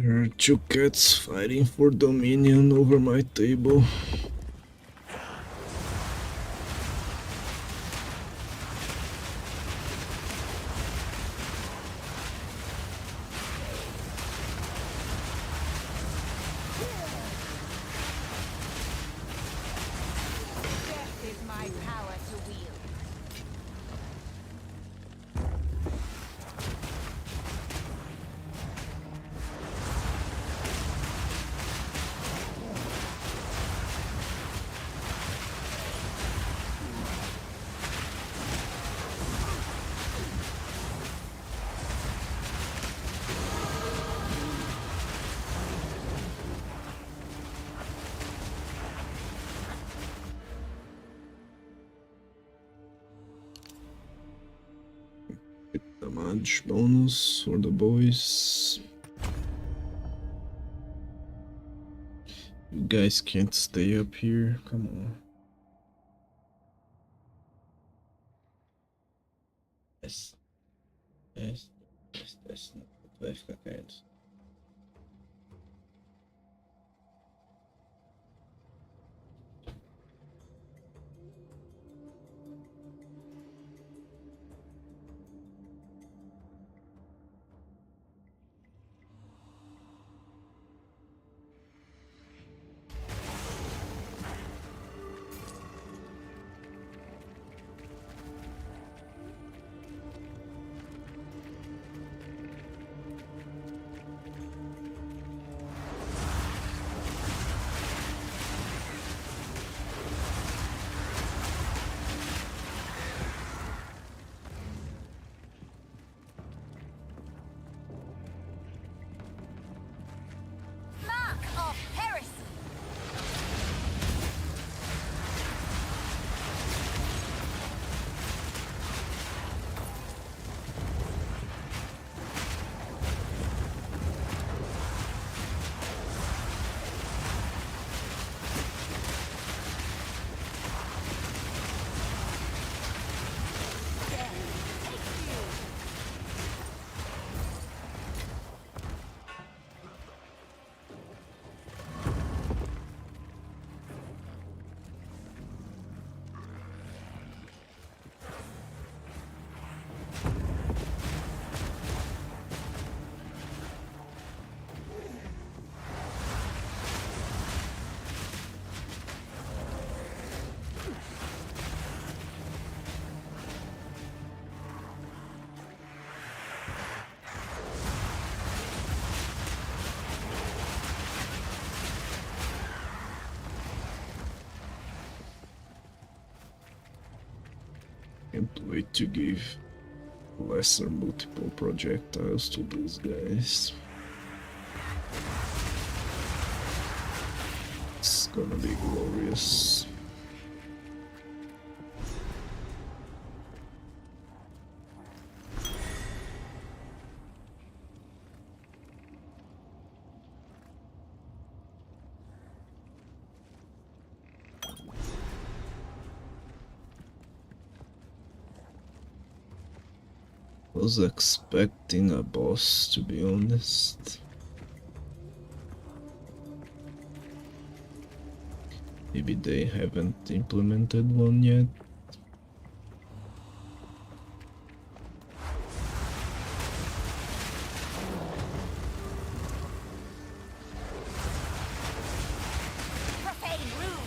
There are two cats fighting for dominion over my table. Death is my power to wield. Damage bonus for the boys. You guys can't stay up here. Come on. Yes. Yes. Yes. Vai ficar quieto. Mark of heresy. Can't wait to give lesser multiple projectiles to these guys. It's gonna be glorious. Was expecting a boss, to be honest. Maybe they haven't implemented one yet. Profane rude.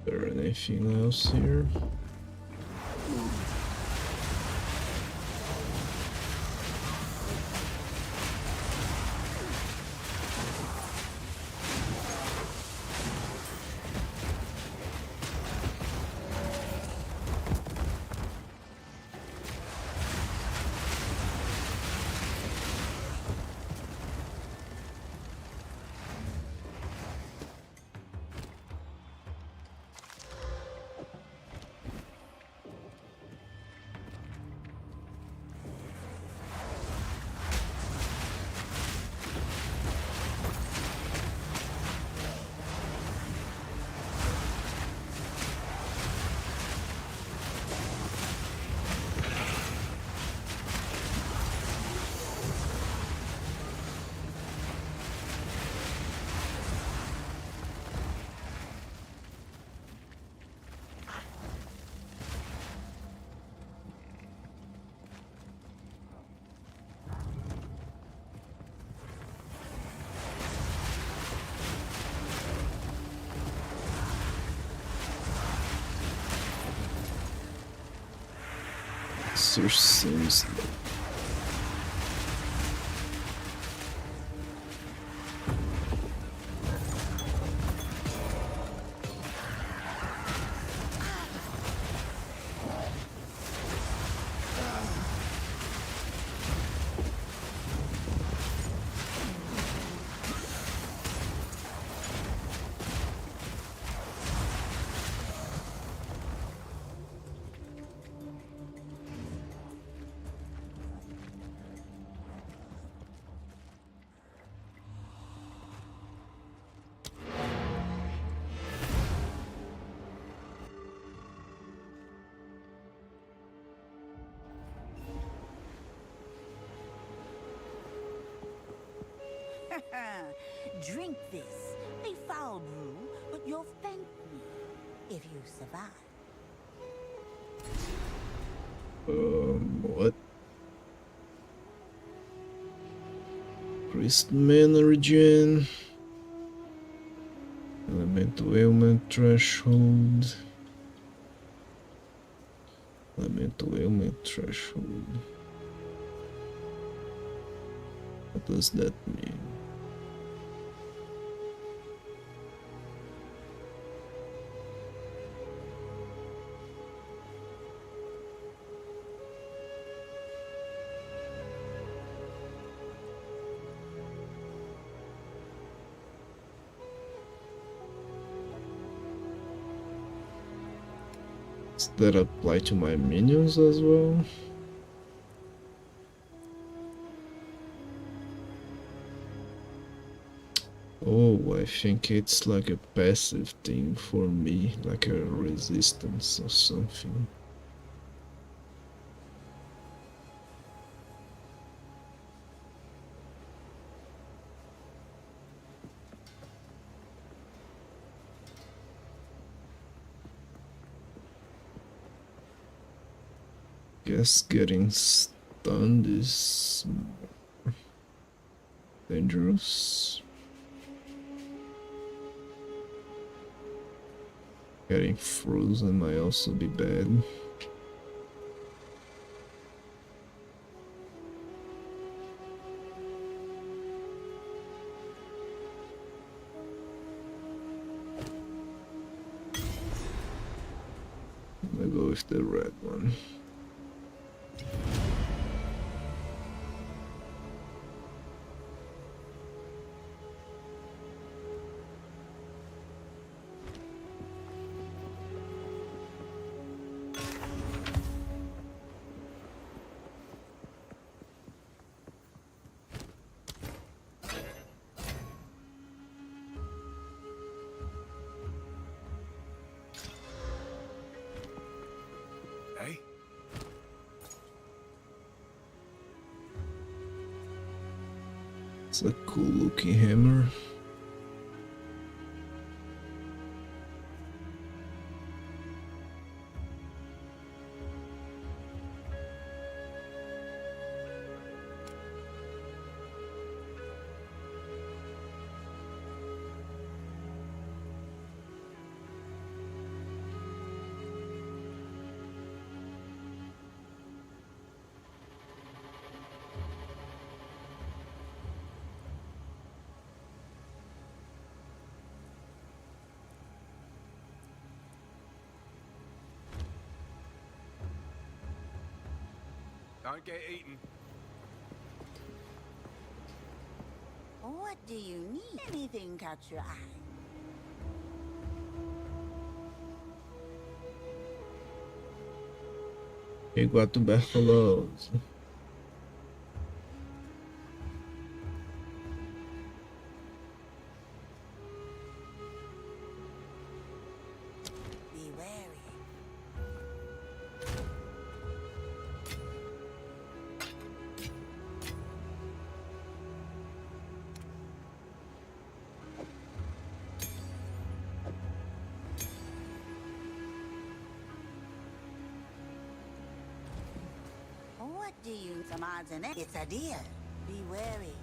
Is there anything else here? monster seems like. Drink this. A foul brew, but you'll thank me if you survive. What? Increased mana regen. Elemental ailment threshold. Elemental ailment threshold. What does that mean? Does that apply to my minions as well? Oh, I think it's like a passive thing for me, like a resistance or something. Guess getting stunned is more dangerous. Getting frozen might also be bad. I'm gonna go with the red one. Hey? It's a cool looking hammer. Don't get eaten. What do you need? Anything catch your eye? Igual tuberculose. Be wary. What do you... Some odds and ends. It's a deal. Be wary.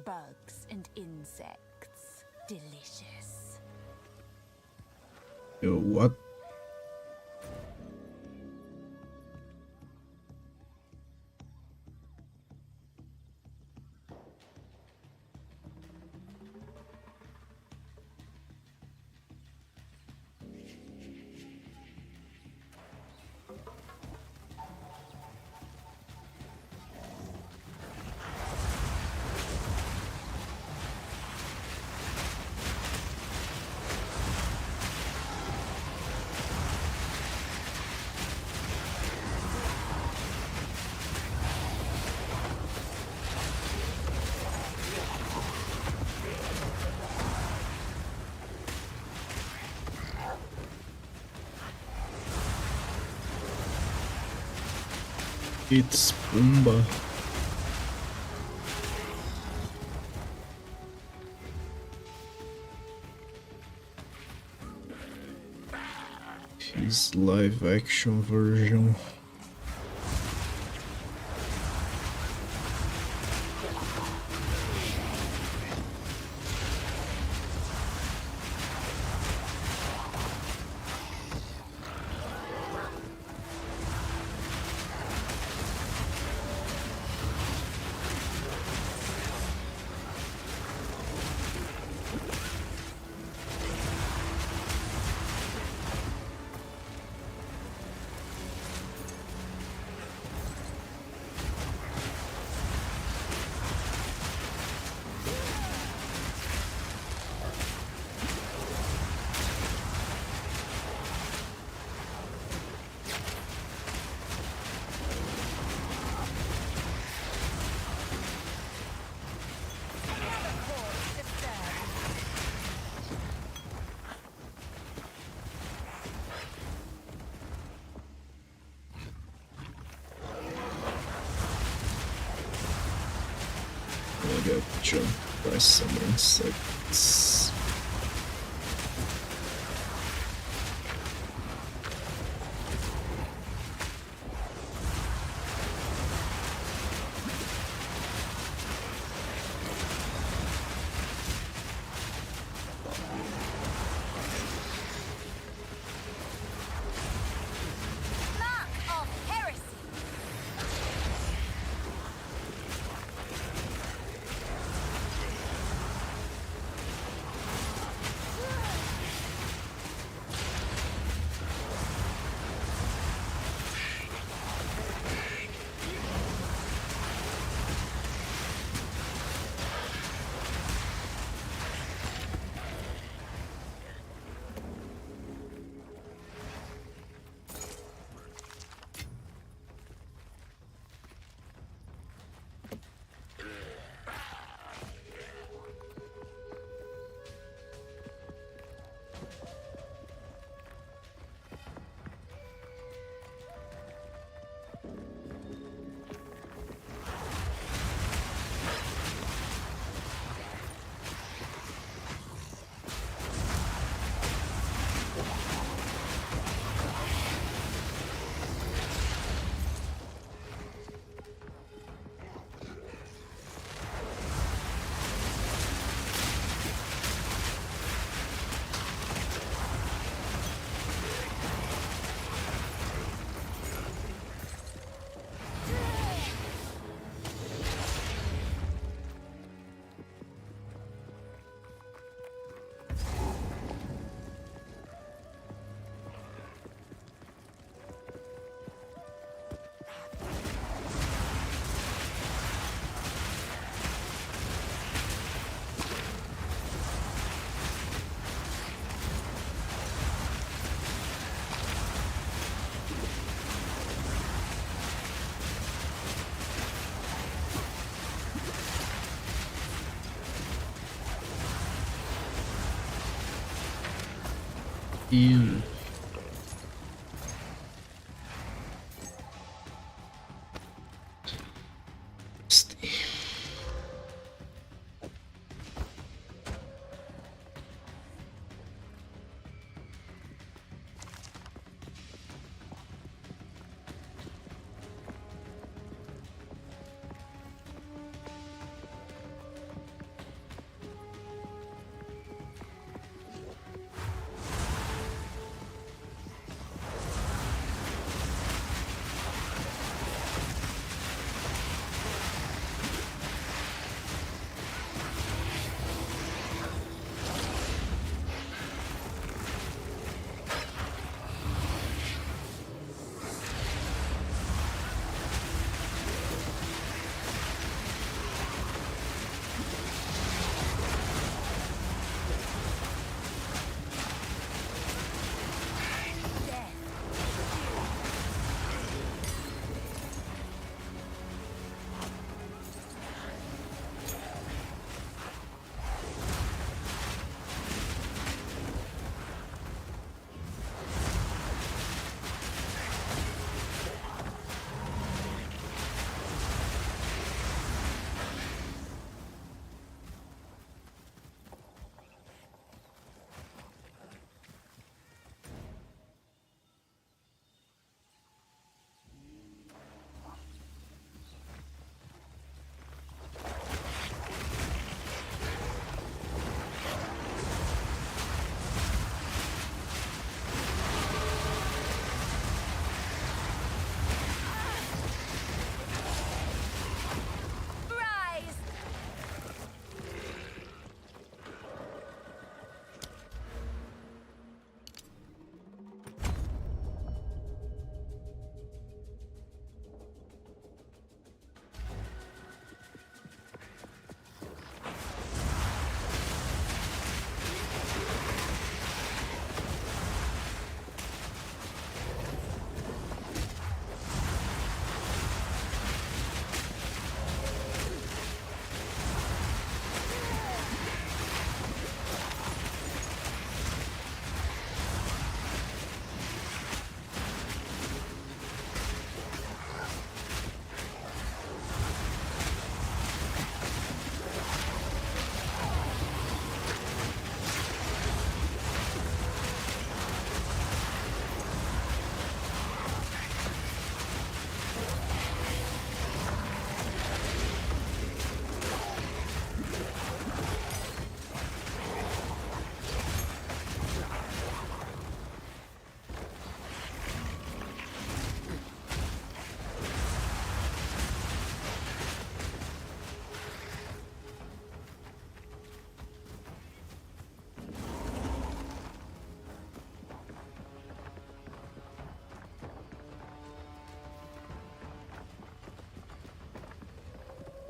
bugs and insects. Delicious. Yo, what? It's Pumbaa. His live action version. I got jumped by some insects. Mark of heresy. Ew. Nasty.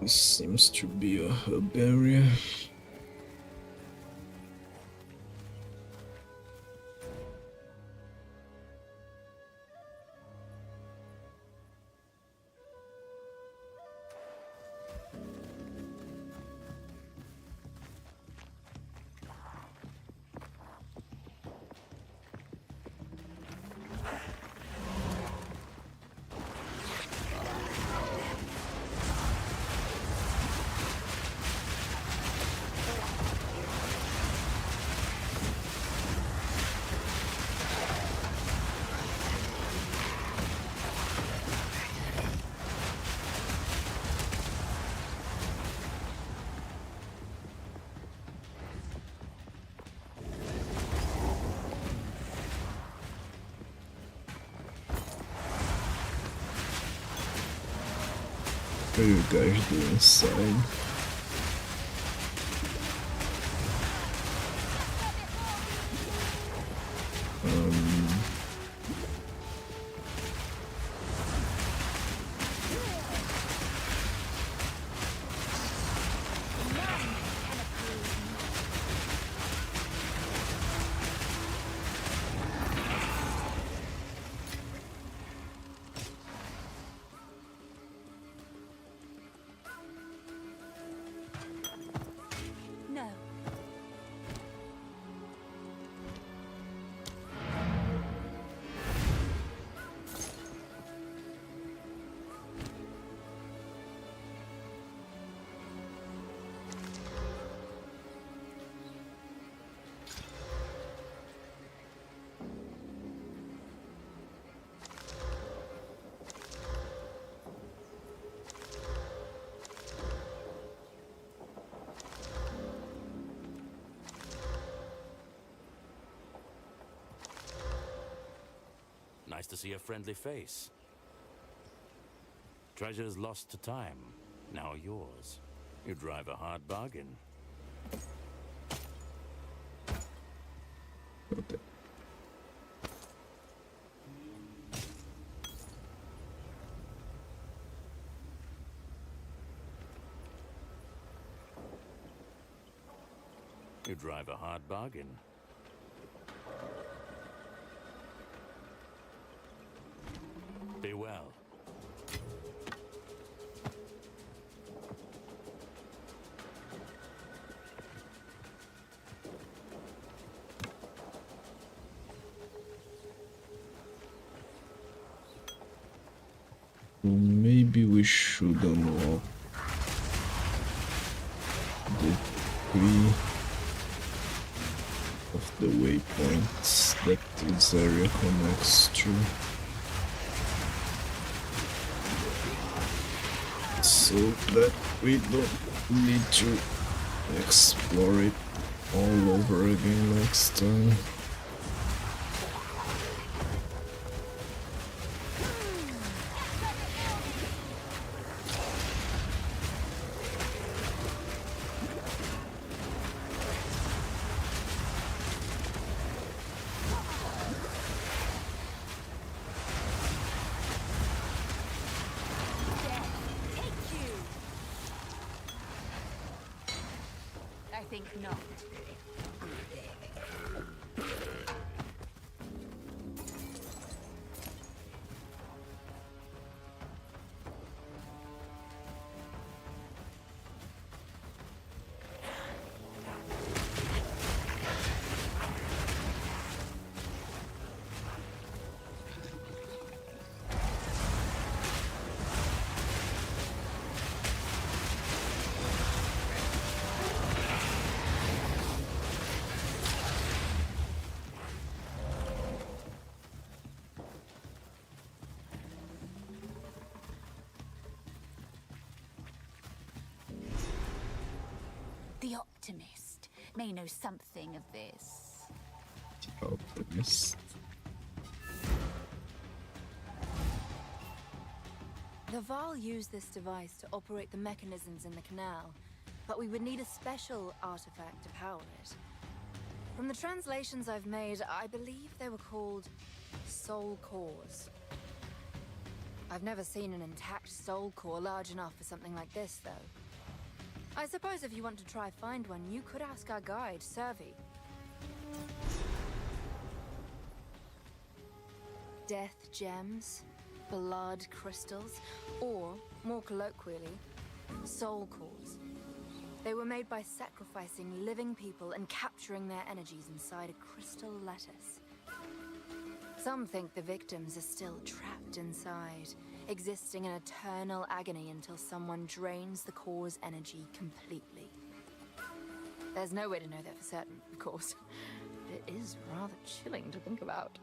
This seems to be a hub area. What are you guys doing inside? No. Nice to see a friendly face. Treasures lost to time, now yours. You drive a hard bargain. Okay. You drive a hard bargain. Be well. Maybe we should unlock the 3 of the waypoints that this area connects to, so that we don't need to explore it all over again next time. I think not. The optimist may know something of this. Optimist. The Val used this device to operate the mechanisms in the canal, but we would need a special artifact to power it. From the translations I've made, I believe they were called soul cores. I've never seen an intact soul core large enough for something like this, though. I suppose if you want to try find one, you could ask our guide, Servi. Death gems, blood crystals, or, more colloquially, soul cores. They were made by sacrificing living people and capturing their energies inside a crystal lattice. Some think the victims are still trapped inside, existing in eternal agony until someone drains the core's energy completely. There's no way to know that for certain, of course. But it is rather chilling to think about.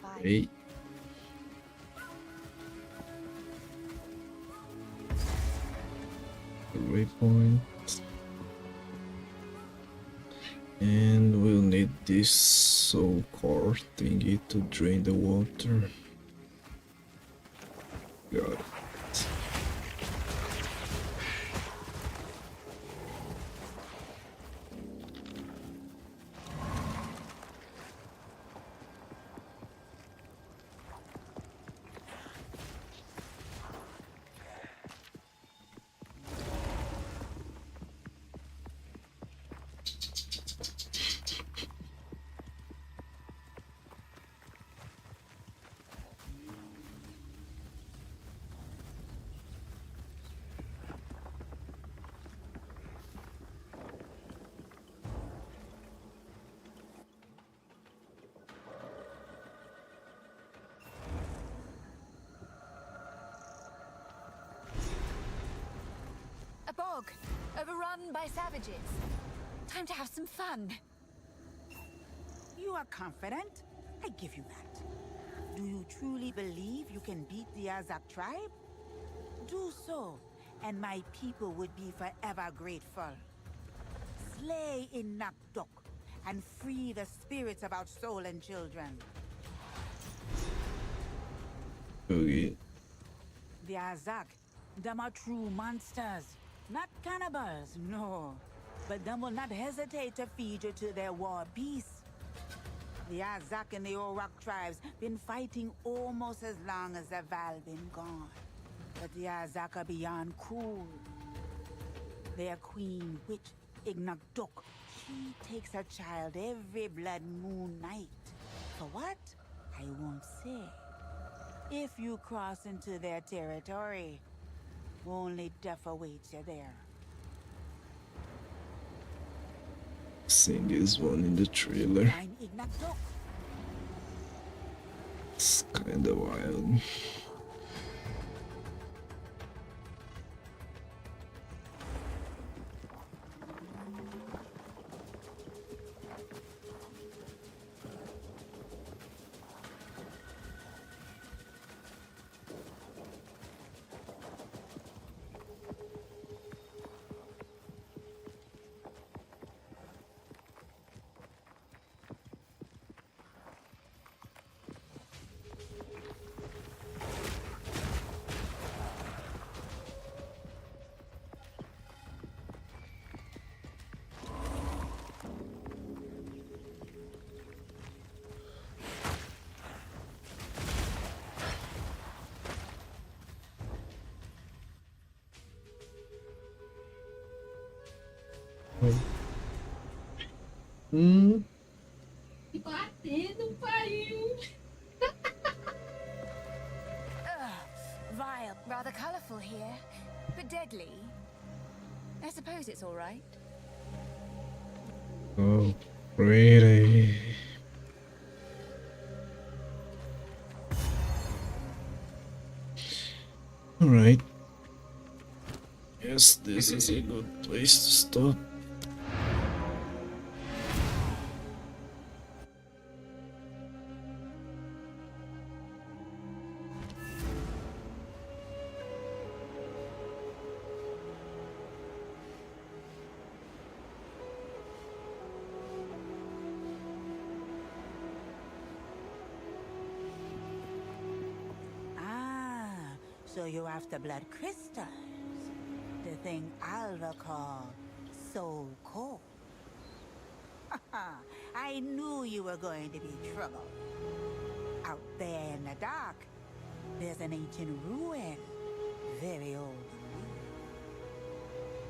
Bye. Hey. Waypoint. And we'll need this soul core thingy to drain the water. Got it. A bog, overrun by savages. Time to have some fun. You are confident? I give you that. Do you truly believe you can beat the Azak tribe? Do so, and my people would be forever grateful. Slay in Nakdok, and free the spirits of our soul and children. Okay. The Azak, them are true monsters. Not cannibals, no. But them will not hesitate to feed you to their war beasts. The Azak and the Orak tribes been fighting almost as long as the Val been gone. But the Azak are beyond cruel. Their queen witch, Ignakdok, she takes her child every blood moon night. For what? I won't say. If you cross into their territory, only death awaits you there. Seeing this one in the trailer. Find Ignakdok. It's kinda wild. Batendo, pariu. Vile, rather colorful here, but deadly. I suppose it's all right. Oh, pretty. Alright. Yes, this is a good place to stop. So you're after blood crystals. The thing Alva call soul core. I knew you were going to be trouble. Out there in the dark, there's an ancient ruin, very old indeed.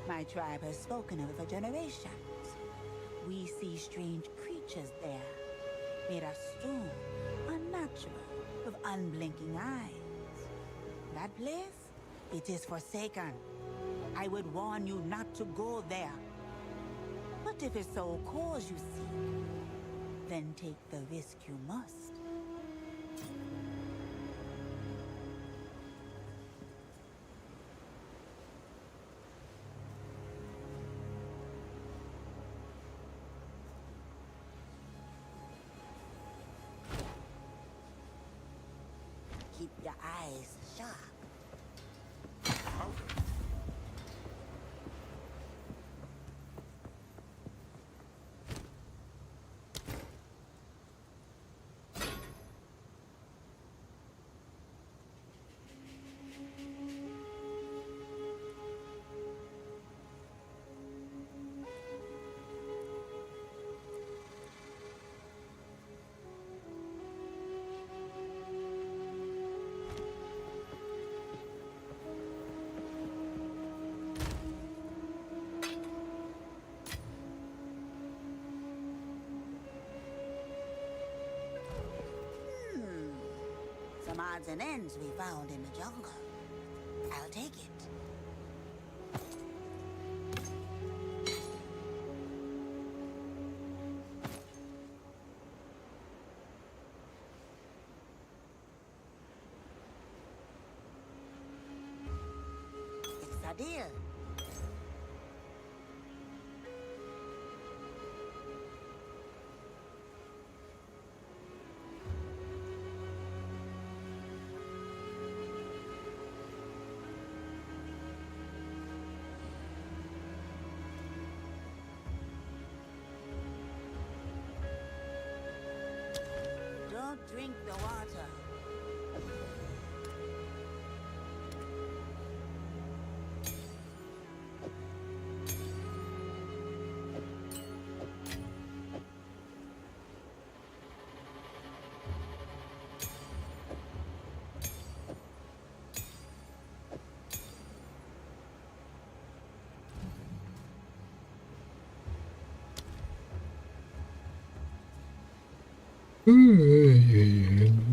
My tribe has spoken of it for generations. We see strange creatures there, made of stone, unnatural, with unblinking eyes. That place, it is forsaken. I would warn you not to go there. But if it's so cause you seek, then take the risk you must. Keep your eyes sharp. Some odds and ends we found in the jungle. I'll take it. It's a deal. Don't drink the water. Yeah.